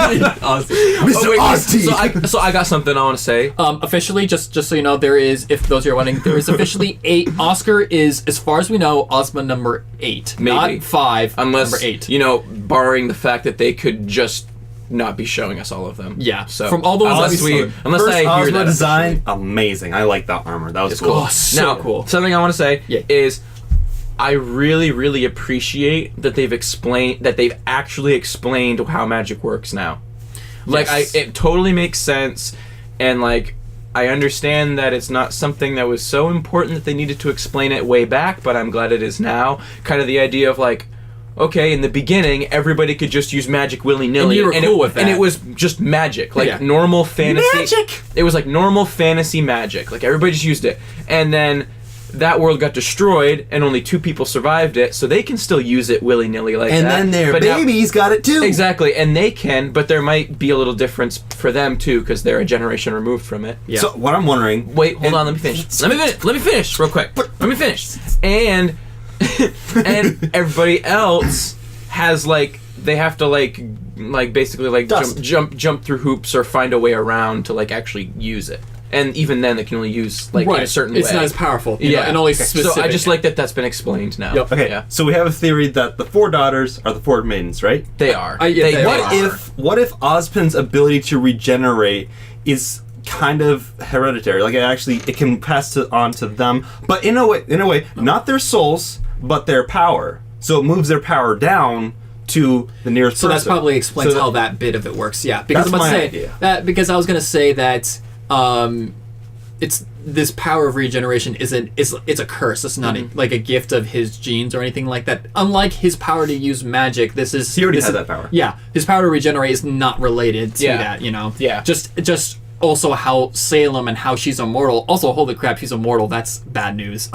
Mr. Ozty. So I got something I want to say. Officially, just so you know, there is, if those who are wondering, there is officially 8. Oscar is, as far as we know, Ozma number 8, Maybe. not 5. Unless number 8. barring the fact that they could just not be showing us all of them. Yeah. So From all the ones that we saw. unless First I hear Ozma that design, amazing. I like that armor. That was it's cool. cool. Oh, so now, cool. something I want to say Yeah. is I really, really appreciate that they've actually explained how magic works now. Like, Yes. it totally makes sense, and like I understand that it's not something that was so important that they needed to explain it way back, but I'm glad it is now. Kind of the idea of like, okay, in the beginning, everybody could just use magic willy-nilly. And you were cool with that. And it was just magic. Like, normal fantasy. Magic! It was like normal fantasy magic. Like, everybody just used it. And then that world got destroyed, and only 2 people survived it, so they can still use it willy-nilly like And that. then their But now- babies got it too. Exactly, and they can, but there might be a little difference for them, too, because they're a generation removed from it. Yeah. So what I'm wondering. Wait, hold on, let me finish. Let me finish real quick. Let me finish. And and everybody else has like they have to like basically like Dust. jump through hoops or find a way around to like actually use it. And even then they can only use like in a certain way. It's not as powerful. You Yeah, know, and only okay. specific. So I just like that that's been explained now. Yep. Okay, Yeah. so we have a theory that the 4 daughters are the 4 maidens, right? They are. yeah, they What are. if Ozpin's ability to regenerate is kind of hereditary? Like it can pass on to them, but in a way, not their souls, but their power. So it moves their power down to the nearest So person. that probably explains So how that bit of it works. Yeah, because That's I'm about my to say idea. that because I was going to say that it's this power of regeneration it's a curse. It's not like a gift of his genes or anything like that. Unlike his power to use magic, this is He already this had is- that power. Yeah, his power to regenerate is not related to Yeah. that. You know. Yeah. Just also how Salem and how she's immortal. Also, holy crap, she's immortal. That's bad news.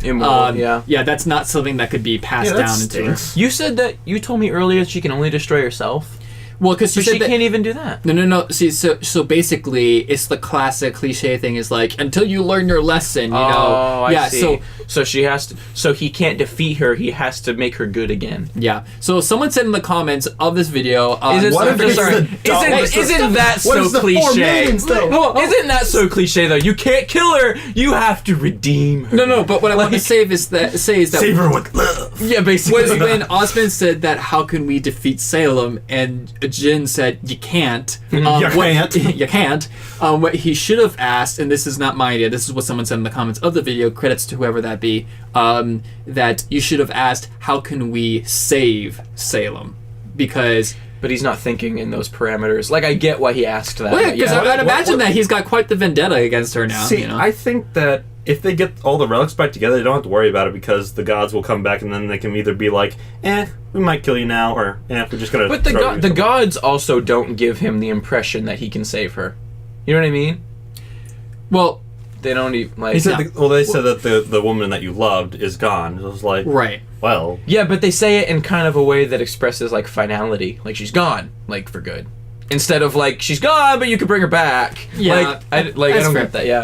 Immortal, yeah. Yeah, that's not something that could be passed Yeah, that down into her. stinks. You said that you told me earlier that she can only destroy herself. Well, because But she can't even do that. No. See, so basically, it's the classic cliche thing is like, until you learn your lesson, you know. I see. So she has to. So he can't defeat her. He has to make her good again. Yeah. So someone said in the comments of this video, Isn't that so cliche? Isn't that so cliche though? You can't kill her. You have to redeem her. No. But what I want to say is that save her with love. Yeah, basically. was when Osmond said that how can we defeat Salem, and Jin said you can't. You can't. You can't. What he should have asked, and this is not my idea, this is what someone said in the comments of the video, credits to whoever that be, that you should have asked how can we save Salem, because... But he's not thinking in those parameters. Like, I get why he asked that. Well, because I'd imagine that he's got quite the vendetta against her now. See, you know? I think that if they get all the relics back together, they don't have to worry about it because the gods will come back and then they can either be like, we might kill you now, or we're just gonna. But the gods also don't give him the impression that he can save her. You know what I mean? Well, they don't even like. He said, they said that the woman that you loved is gone. It was like, right. Well, yeah, but they say it in kind of a way that expresses like finality, like she's gone, like for good. Instead of like she's gone, but you could bring her back. Yeah, I don't get that. Yeah,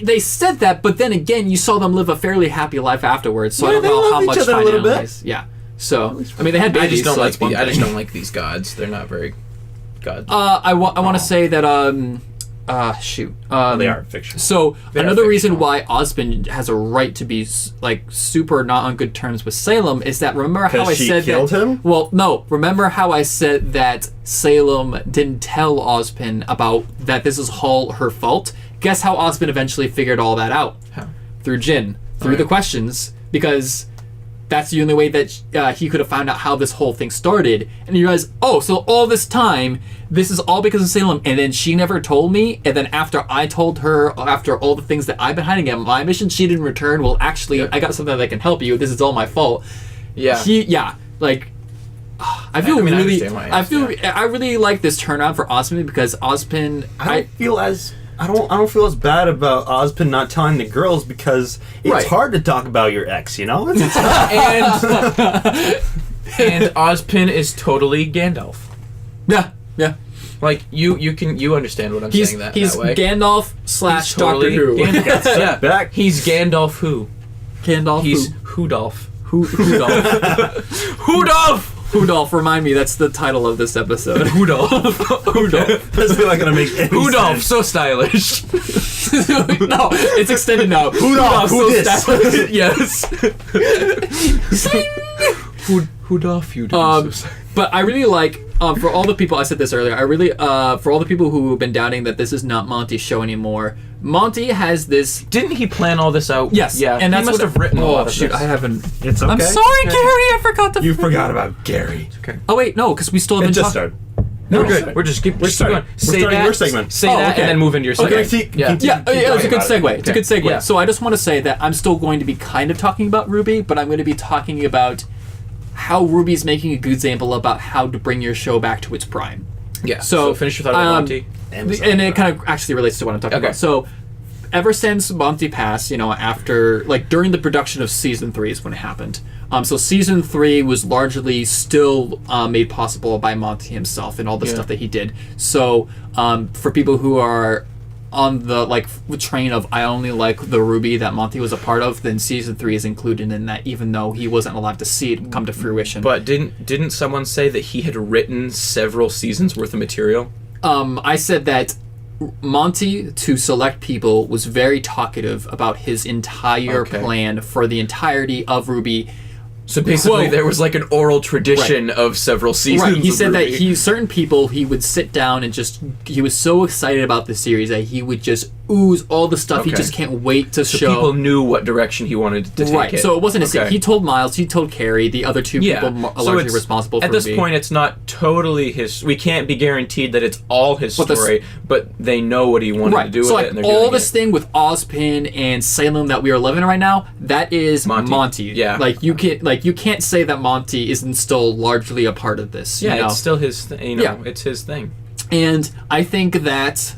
they said that, but then again, you saw them live a fairly happy life afterwards. So yeah, I don't know how much a little bit. Yeah. So I mean, they had babies. I just don't like these gods. They're not very gods. I want to say that they are fiction. So another reason why Osmond has a right to be like super not on good terms with Salem is that remember how I said killed him? Well, no. Remember how I said that Salem didn't tell Osmond about that this is all her fault? Guess how Osmond eventually figured all that out? How? Through Jin, through the questions, because that's the only way that he could have found out how this whole thing started. And you realize, so all this time, this is all because of Salem, and then she never told me, and then after I told her, after all the things that I've been hiding at my mission, she didn't return. Well, actually, I got something that can help you. This is all my fault. Yeah. I really like this turnaround for Osmond because Osmond... I don't feel as bad about Osmond not telling the girls because it's hard to talk about your ex, you know? and Ozpin is totally Gandalf. Yeah. Like you understand what I'm saying that way. Gandalf / Doctor Who. Back. He's Gandalf who? He's Who-Dalf. Who-Dalf! Who-Dalf, remind me, that's the title of this episode. Who-Dalf. That's not going to make any Who-Dalf, sense. so stylish. No, it's extended now. Who-Dalf, so this? stylish. Yes. Who-Dalf, you do. But I really like, for all the people, I said this earlier, for all the people who have been doubting that this is not Monty's show anymore, Monty has this... Didn't he plan all this out? Yes. Yeah. And he must have written a lot of this. I haven't... It's okay. I'm sorry, Gary, I forgot to... You forgot about Gary. Okay. Oh, wait, no, because we still haven't It just started. No, we're good. We're just We're starting. going. We're starting your segment. Say that, okay. and then move into your segment. Okay, it's a good segue. It's a good segue. Yeah. So I just want to say that I'm still going to be kind of talking about RWBY, but I'm going to be talking about how RWBY's making a good example about how to bring your show back to its prime. Yeah. So finish your thought about Monty. And it kind of actually relates to what I'm talking about. So ever since Monty passed, after, during the production of Season 3 is when it happened. So Season 3 was largely still made possible by Monty himself and all the stuff that he did. So for people who are on the train of I only like the RWBY that Monty was a part of, then Season 3 is included in that, even though he wasn't allowed to see it come to fruition. But didn't someone say that he had written several seasons worth of material? I said that Monty, to select people, was very talkative about his entire plan for the entirety of RWBY. So basically, there was an oral tradition of several seasons. Right. He said that RWBY. certain people he would sit down and he was so excited about the series that he would just ooze all the stuff. He just can't wait to show. People knew what direction he wanted to take it. So it wasn't he told Miles, he told Carrie, the other two people largely responsible for at this point, it's not totally his. We can't be guaranteed that it's all his story, but they know what he wanted to do with it, and they're doing all this thing with Ozpin and Salem that we are living in right now, that is Monty. Yeah. You can't say that Monty isn't still largely a part of this. Yeah, it's still his thing. It's his thing. And I think that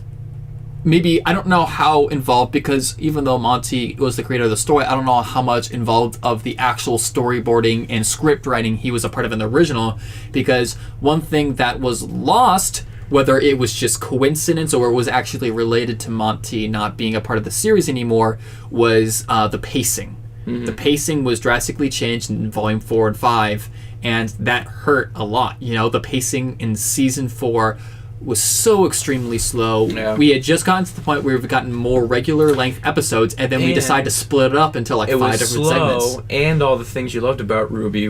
maybe I don't know how involved, because even though Monty was the creator of the story, I don't know how much involved of the actual storyboarding and script writing he was a part of in the original, because one thing that was lost, whether it was just coincidence or it was actually related to Monty not being a part of the series anymore, was the pacing. The pacing was drastically changed in Volume 4 and 5, and that hurt a lot. The pacing in Season 4 was so extremely slow. Yeah. We had just gotten to the point where we've gotten more regular length episodes, and then we decided to split it up into like 5 different segments. And all the things you loved about RWBY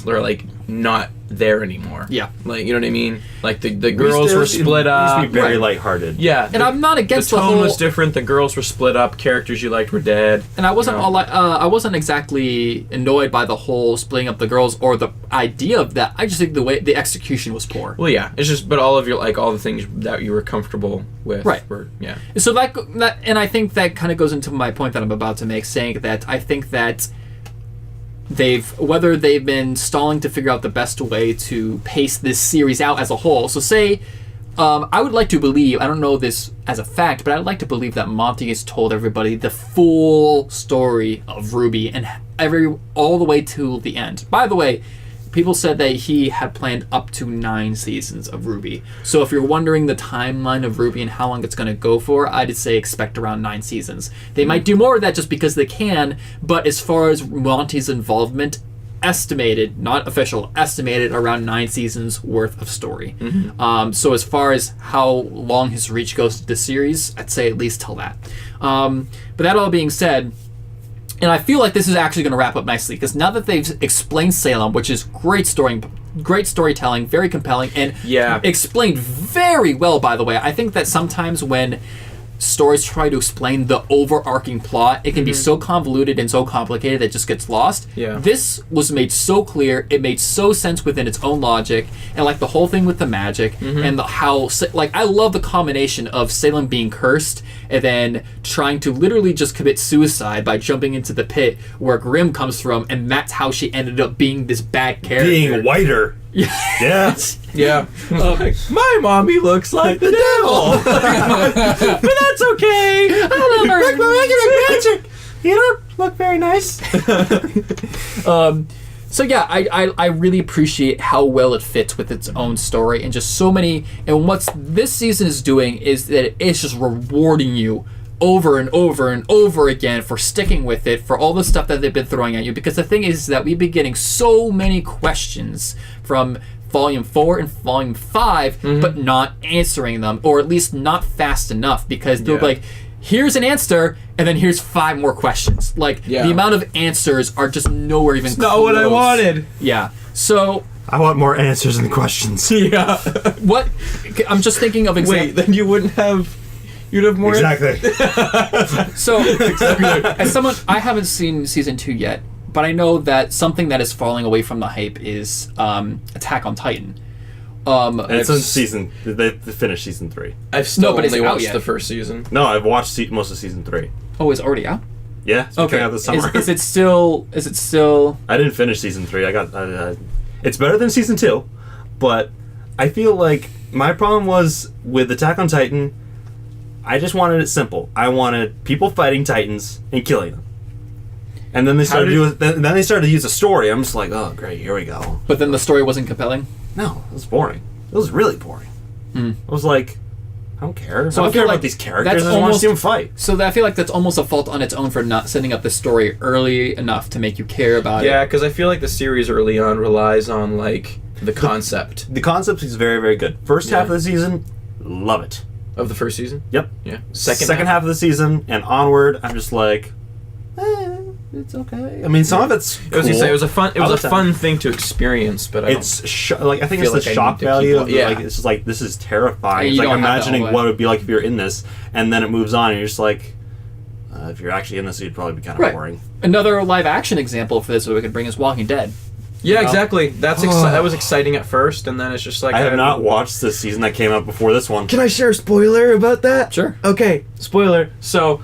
were like not there anymore. Yeah. Like, you know what I mean? Like the girls were split up. It used to be very lighthearted. Yeah. And I'm not against the the tone whole... was different. The girls were split up. Characters you liked were dead. And I wasn't I wasn't exactly annoyed by the whole splitting up the girls or the idea of that. I just think the way the execution was poor. Well, yeah. It's just, but all of your, like, all the things that you were comfortable with were, yeah. So that and I think that kind of goes into my point that I'm about to make, saying that I think that whether they've been stalling to figure out the best way to pace this series out as a whole. So say, I would like to believe, I don't know this as a fact, but I'd like to believe that Monty has told everybody the full story of RWBY and all the way to the end. By the way, people said that he had planned up to 9 seasons of RWBY. So if you're wondering the timeline of RWBY and how long it's going to go for, I'd say expect around 9 seasons. They might do more of that just because they can, but as far as Monty's involvement, estimated, not official, estimated around 9 seasons worth of story. So as far as how long his reach goes to the series, I'd say at least till that. But that all being said, and I feel like this is actually going to wrap up nicely, because now that they've explained Salem, which is great storytelling, very compelling, and explained very well, by the way. I think that sometimes when stories try to explain the overarching plot, it can be so convoluted and so complicated that it just gets lost. This was made so clear, it made so sense within its own logic, and like the whole thing with the magic and how I love the combination of Salem being cursed and then trying to literally just commit suicide by jumping into the pit where Grimm comes from, and that's how she ended up being this bad character. Being whiter. Yeah. My mommy looks like the devil. But that's okay. I don't know. Like my regular magic. You don't look very nice. So yeah, I really appreciate how well it fits with its own story, and just so many, and what this season is doing is that it's just rewarding you over and over and over again for sticking with it, for all the stuff that they've been throwing at you, because the thing is that we've been getting so many questions from Volume 4 and Volume 5, but not answering them, or at least not fast enough, because they're like, here's an answer, and then here's 5 more questions. Like, the amount of answers are just nowhere even close. Not what I wanted. Yeah. So... I want more answers than questions. Yeah. What? I'm just thinking of examples. Wait, then you wouldn't have... You'd have more... Exactly. So, as someone... I haven't seen Season 2 yet, but I know that something that is falling away from the hype is Attack on Titan. It's in season... They finished Season 3. I've still but it's only out watched yet. the first season. No, I've watched most of Season 3. Oh, it's already out? Yeah, it's coming out this summer. Is it still... I didn't finish Season 3. It's better than Season 2, but I feel like my problem was with Attack on Titan, I just wanted it simple. I wanted people fighting Titans and killing them. And then they started to use a story. I'm just like, oh, great, here we go. But then the story wasn't compelling? No, it was boring. It was really boring. I was like, I don't care. So I don't care like about these characters. I just want to see them fight. So I feel like that's almost a fault on its own for not setting up the story early enough to make you care about it. Yeah, because I feel like the series early on relies on, like, the concept. The concept is very, very good. First half of the season, love it. Of the first season? Yep. Yeah. Second half of the season and onward, I'm just like, it's okay. I mean, some of it's cool. It was a fun thing to experience, but I think it's the shock value of like, it's just like, this is terrifying. It's like imagining what it would be like if you're in this, and then it moves on and you're just like, if you're actually in this, it'd probably be kind of boring. Another live action example for this that we could bring is Walking Dead. Yeah, exactly. That was exciting at first, and then it's just like... I have not watched the season that came out before this one. Can I share a spoiler about that? Sure. Okay, spoiler. So,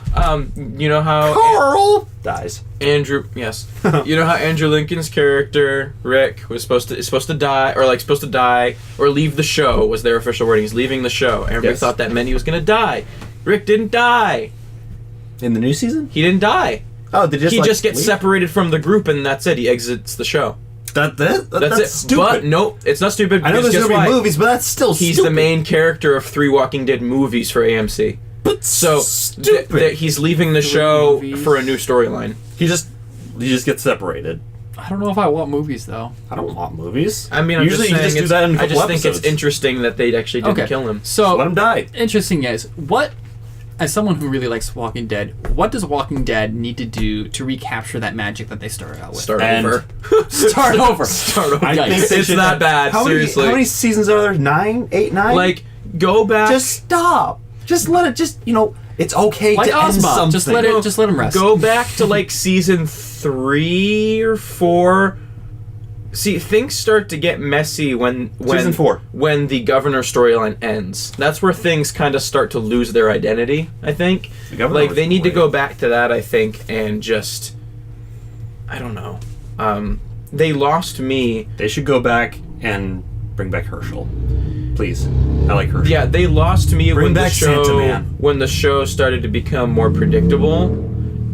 you know how... Carl dies. Andrew, yes. You know how Andrew Lincoln's character, Rick, is supposed to die, or leave the show, was their official wording. He's leaving the show. Everybody thought that meant he was going to die. Rick didn't die. In the new season? He didn't die. Oh, did He just gets separated from the group, and that's it. He exits the show. That's it. stupid. But nope, it's not stupid. I know because there's guess gonna be why? movies, but that's still He's stupid. the main character of 3 Walking Dead movies for AMC. But So stupid. he's leaving the show movies. for a new storyline. He just gets separated. I don't know if I want movies though. I don't want movies. I mean, I'm usually just you saying just do that in a I couple just think episodes. it's interesting that they actually didn't kill him. So Let him die. interesting, guys. What, as someone who really likes Walking Dead, what does Walking Dead need to do to recapture that magic that they started out with? Start And- over. Start over. Start over. I think Yikes. they It's should that have- bad. How Seriously. many seasons are there? 9? 8, 9? Like, go back. just stop. Just let it. Just it's okay Like to end Ozma, something. just let it. Just let him rest. Go back to like season 3 or 4. See, things start to get messy when Season 4. when the governor storyline ends. That's where things kind of start to lose their identity, I think. The governor Like was they need to great. go back to that, I think, and just I don't know. They lost me. They should go back and bring back Herschel, please. I like Herschel. Yeah, they lost me Bring when back Santa Man. when the show started to become more predictable,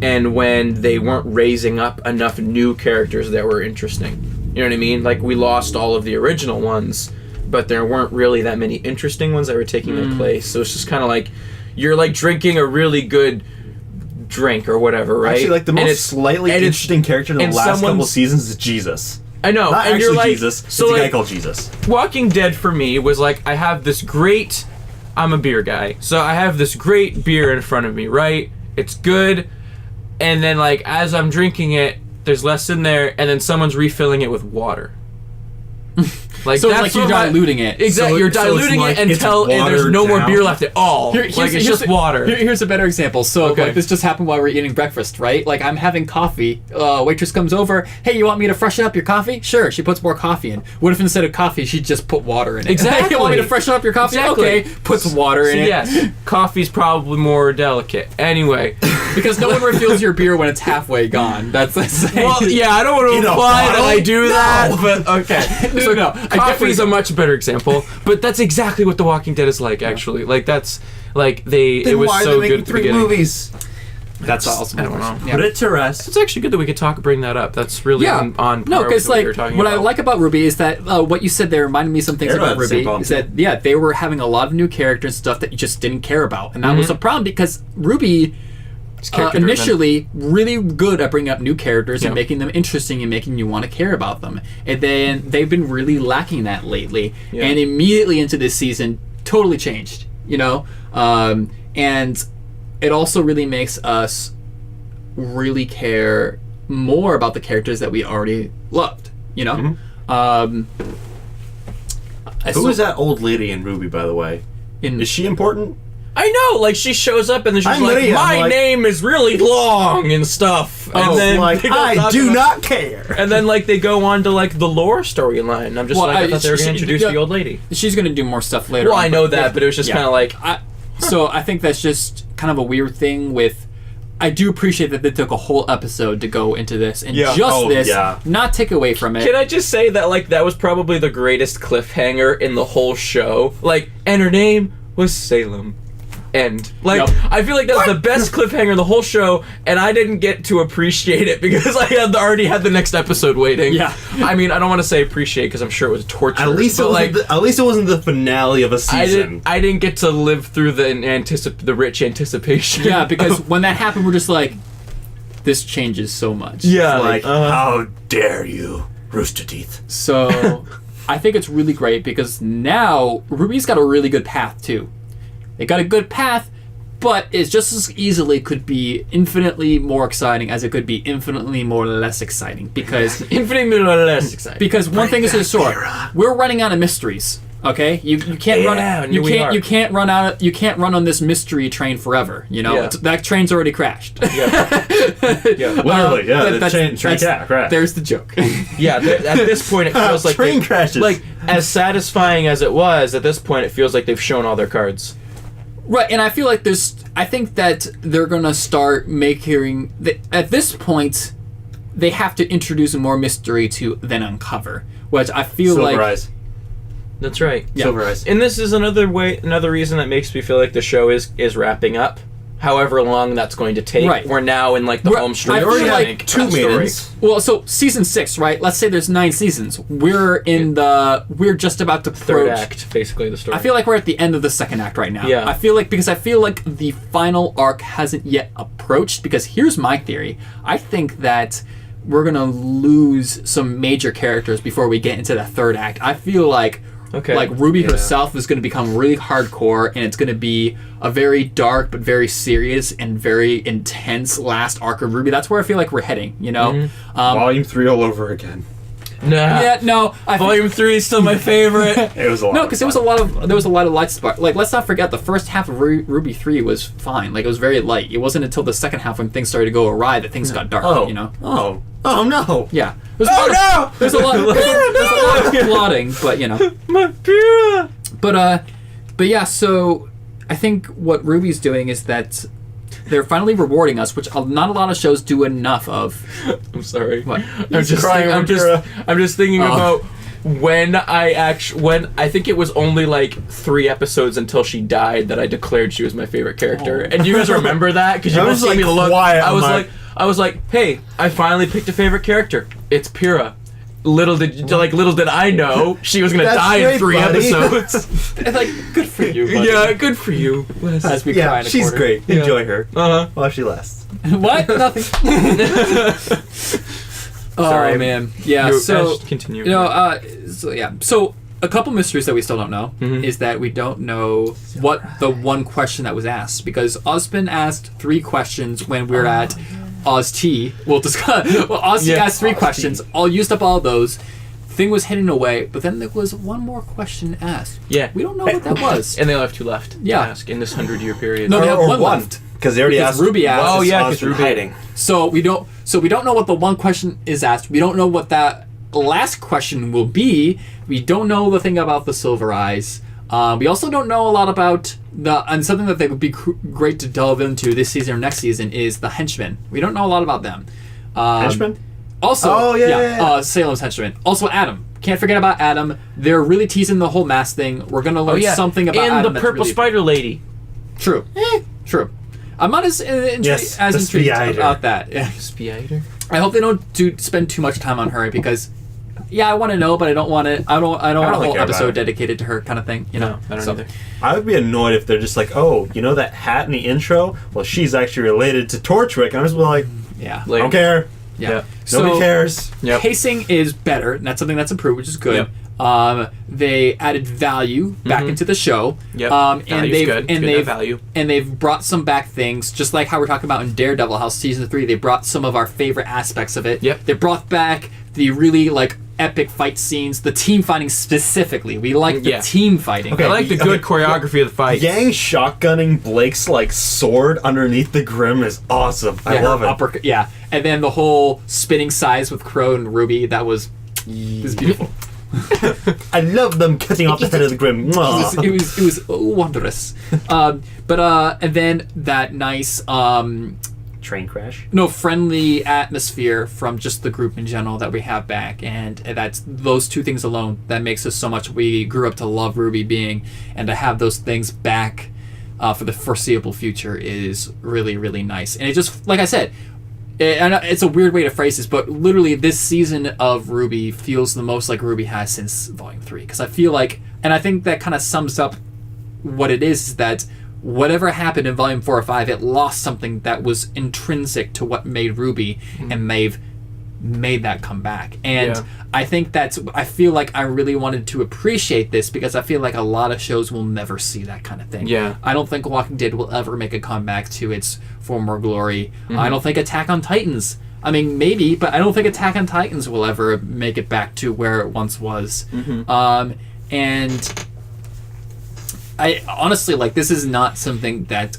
and when they weren't raising up enough new characters that were interesting. You know what I mean? Like we lost all of the original ones, but there weren't really that many interesting ones that were taking their place. So it's just kind of like you're like drinking a really good drink or whatever, right? Actually, like the And most it's- slightly and it's- interesting character in the and last couple someone's- seasons is Jesus. I know, Not and actually you're like, Jesus. so it's a guy like, called Jesus. Walking Dead for me was like I have this great I'm a beer guy. So I have this great beer in front of me, right? It's good. And then like as I'm drinking it, there's less in there and then someone's refilling it with water. Like So it's that's like you're what my- diluting it. Exactly. So you're it's diluting like it it's until and there's watered no more down. beer left at all. Here's like it's just water. Here's a better example. So Okay. like this just happened while we're eating breakfast, right? Like I'm having coffee. Waitress comes over. Hey, you want me to freshen up your coffee? Sure. She puts more coffee in. What if instead of coffee, she just put water in it? Exactly. You want me to freshen up your coffee? Exactly. Okay. Puts water in So it. yes, coffee's probably more delicate. Anyway. Because no one refills your beer when it's halfway gone. That's the same. Well, yeah, I don't want to In a imply that bottle? I do No. that, but okay. No, So no, I get coffee's where a much better example, but that's exactly what The Walking Dead is like. Actually, like that's like it was why so are they good making at the 3 beginning. movies? That's awesome. I don't know. Yeah. Put it to rest. It's actually good that we could bring that up. That's really on par No, with because what like we were talking what about. I like about RWBY is that what you said there reminded me of some things Daredevil about had the same RWBY. problem Is that they were having a lot of new characters and stuff that you just didn't care about, and that was a problem because RWBY. character-driven. Initially, really good at bringing up new characters Yeah. and making them interesting and making you want to care about them. And then they've been really lacking that lately. Yeah. And immediately into this season, totally changed. You know, and it also really makes us really care more about the characters that we already loved. You know, Who is that old lady in RWBY, by the way? Is she important? I know, like she shows up and then she's I'm like, Lydia. "My I'm like- name is really long" and stuff. Oh, and then like they don't I talk do about- not care. And then like they go on to like the lore storyline. And I'm just Well, like, I thought they were she- going to introduce yeah. the old lady. she's going to do more stuff later. Well, on, I know but- that, but it was just yeah. kind of like, So I think that's just kind of a weird thing with. I do appreciate that they took a whole episode to go into this and Yeah. just Oh, this, yeah. not take away from it. can I just say that like that was probably the greatest cliffhanger in the whole show? Like, and her name was Salem. End. Like, Yep. I feel like that's the best cliffhanger in the whole show, and I didn't get to appreciate it because I had already had the next episode waiting. Yeah. I mean, I don't want to say appreciate because I'm sure it was torture. At least it but, wasn't. like, At least it wasn't the finale of a season. I didn't get to live through the rich anticipation. Yeah, because when that happened, we're just like, this changes so much. yeah, Like, how dare you, Rooster Teeth? So I think it's really great because now RWBY's got a really good path too. They got a good path, but it just as easily could be infinitely more exciting as it could be infinitely more less exciting because infinitely less exciting. because one thing is for sure, we're running out of mysteries. Okay, you can't Yeah, run we are. you can't run on this mystery train forever. You know Yeah. that train's already crashed. yeah, Literally, yeah. The train that's- crashed. There's the joke. yeah. At this point, it feels like Train they- crashes. Like as satisfying as it was, at this point, it feels like they've shown all their cards. Right, and I feel like I think that they're gonna start making. At this point, they have to introduce more mystery to then uncover, which I feel Silver like. Eyes. That's right. Yeah. Silver Eyes. And this is another reason that makes me feel like the show is wrapping up. However long that's going to take. Right. We're now in like the home stretch. I feel already like had 2 maidens. Well, so season 6, right? Let's say there's 9 seasons. We're just about to approach Third act, basically, the story. I feel like we're at the end of the second act right now. Yeah. I feel like the final arc hasn't yet approached, because here's my theory. I think that we're going to lose some major characters before we get into the third act. I feel like RWBY herself is going to become really hardcore, and it's going to be a very dark but very serious and very intense last arc of RWBY. That's where I feel like we're heading, you know? Mm-hmm. Volume 3 all over again. Nah. Yeah, no. Volume 3 is still my favorite. It was a lot. No, because there was a lot of light spark. Like, let's not forget the first half of RWBY 3 was fine. Like, it was very light. It wasn't until the second half when things started to go awry that things got dark. You know? Oh no. Yeah. There's a lot of plotting, but you know. My Pyrrha! But yeah. So I think what RWBY's doing is that they're finally rewarding us, which not a lot of shows do enough of. I'm sorry. What? I'm just thinking about when I think it was only like 3 episodes until she died that I declared she was my favorite character. And you guys remember that? Because you I both was see like me look. quiet, I was like, hey, I finally picked a favorite character. It's Pyrrha. Little did I know she was gonna die in 3 episodes. Like, good for you, buddy. Yeah, good for you. As we cry in a she's corner. great. Yeah. Enjoy her Uh-huh. while she lasts. What? Nothing. Sorry. Oh man. Yeah. Just continue. You know. So a couple mysteries that we still don't know Mm-hmm. is that we don't know what the one question that was asked, because Ozpin asked 3 questions when we were at Oz T. Oz T asked 3 questions. All used up all those. Thing was hidden away, but then there was one more question asked. Yeah. We don't know what that was. And they only have 2 left. Yeah. To ask in this 100-year period. No, they have Or one one. left. Because they already Because asked. RWBY asked. Oh, yeah, because because RWBY hiding. So we don't know what the one question is asked. We don't know what that last question will be. We don't know the thing about the Silver Eyes. We also don't know a lot about and something that they would be great to delve into this season or next season is the henchmen. We don't know a lot about them. Henchmen? Also, yeah. Salem's henchmen. Also, Adam. Can't forget about Adam. They're really teasing the whole mask thing. We're gonna learn something about and Adam. the purple spider lady. True. True. I'm not as intrigued about that. Yeah. Spider. I hope they don't spend too much time on her, because I want to know, but I don't want it. I don't want a whole episode dedicated to her, kind of thing. You know, I don't either. I would be annoyed if they're just like, oh, you know that hat in the intro? Well, she's actually related to Torchwick. And I'm just like, yeah, I don't care. yeah. Nobody cares. Yep. Pacing is better, and that's something that's improved, which is good. They added value back into the show. Yep. And they've brought some back things, just like how we're talking about in Daredevil, how season 3 they brought some of our favorite aspects of it. Yep. They brought back the really epic fight scenes, the team fighting specifically. We like the team fighting. I like the good choreography of the fight. Yang shotgunning Blake's sword underneath the Grim is awesome. I love it. And then the whole spinning sides with Crow and RWBY, that was beautiful. I love them cutting off the head of the Grim. It was wondrous. And then that nice train crash. friendly atmosphere from just the group in general that we have back, and that's those 2 things alone that makes us so much. We grew up to love RWBY being, and to have those things back for the foreseeable future is really, really nice. And it just, like I said, and it's a weird way to phrase this, but literally this season of RWBY feels the most like RWBY has since Volume 3, because I feel like, and I think that kind of sums up what it is that whatever happened in Volume 4 or 5, it lost something that was intrinsic to what made RWBY, and they've made that come back. And I think I feel like I really wanted to appreciate this, because I feel like a lot of shows will never see that kind of thing. Yeah. I don't think Walking Dead will ever make a comeback to its former glory. I don't think Attack on Titans, I mean, maybe, but I don't think Attack on Titans will ever make it back to where it once was. And I honestly, this is not something that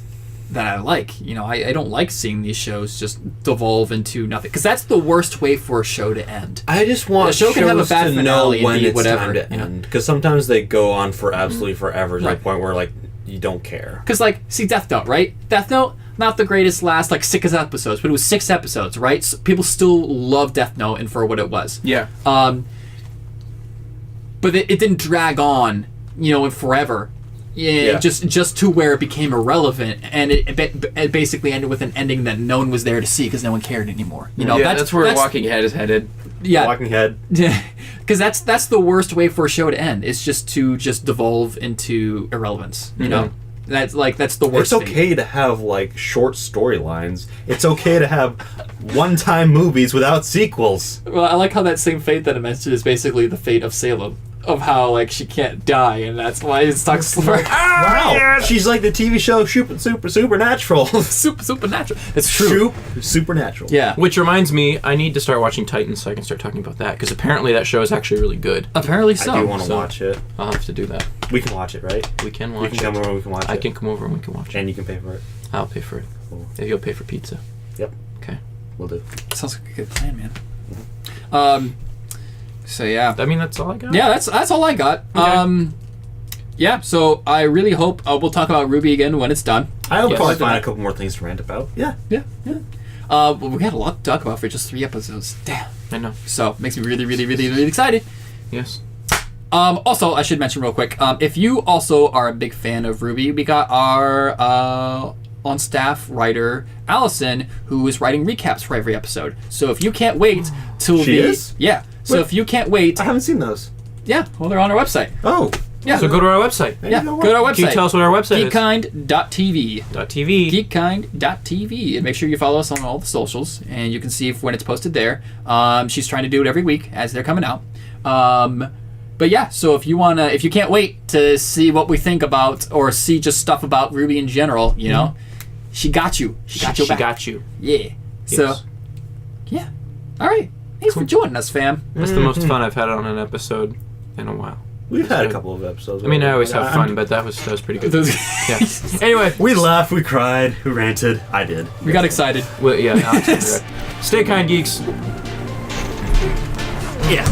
I like. You know, I don't like seeing these shows just devolve into nothing, because that's the worst way for a show to end. I just want a show can have a bad to finale know when and be it's whatever, time to end, because sometimes they go on for absolutely forever to the point where you don't care. Because see Death Note, right? Death Note, not the greatest last 6 episodes, but it was 6 episodes, right? So people still love Death Note and for what it was. Yeah. but it didn't drag on, forever. Yeah, just to where it became irrelevant, and it basically ended with an ending that no one was there to see because no one cared anymore. That's where Walking Head is headed. Yeah, Walking Head. Because that's the worst way for a show to end. Is just to devolve into irrelevance. You know, that's the worst. It's okay to have like short storylines. It's okay to have one-time movies without sequels. Well, I like how that same fate that I mentioned is basically the fate of Salem. Of how like she can't die, and that's why it's stuck. Wow, she's like the TV show Supernatural. Supernatural. It's true. Supernatural. Yeah. Which reminds me, I need to start watching Titans so I can start talking about that, because apparently that show is actually really good. Apparently so. I do want to watch it. I'll have to do that. We can watch it, right? We can watch it. You can come over and we can watch it. I can come over and we can watch it. And you can pay for it. I'll pay for it. Cool. If you'll pay for pizza. Yep. Okay. We'll do. Sounds like a good plan, man. So yeah. I mean, that's all I got. Yeah, that's all I got. Okay. Yeah. So I really hope we'll talk about RWBY again when it's done. I'll Yes. probably find a couple more things to rant about. Yeah. Well, we had a lot to talk about for just 3 episodes. Damn. I know. So makes me really, really, really, really excited. Yes. Also, I should mention real quick, if you also are a big fan of RWBY, we got our on-staff writer, Allison, who is writing recaps for every episode. So if you can't wait till She is? Yeah. So Wait. if you can't wait... I haven't seen those. Yeah, well, they're on our website. Oh. Yeah. So go to our website. There Yeah, you go to our website. Can you tell us what our website is? geekkind.tv. .tv. geekkind.tv, and make sure you follow us on all the socials, and you can see when it's posted there. She's trying to do it every week as they're coming out. But yeah, so if you can't wait to see what we think about, or see just stuff about RWBY in general, she got you. She got your back. She got you. Yeah. So, Yes. yeah. All right. Thanks for joining us, fam. That's the most fun I've had on an episode in a while. We've had a couple of episodes. I mean, I always have fun, but that was pretty good. Yeah. Anyway, We laughed, we cried, we ranted. I did. We got excited. well, yeah. Stay kind, geeks. Yeah.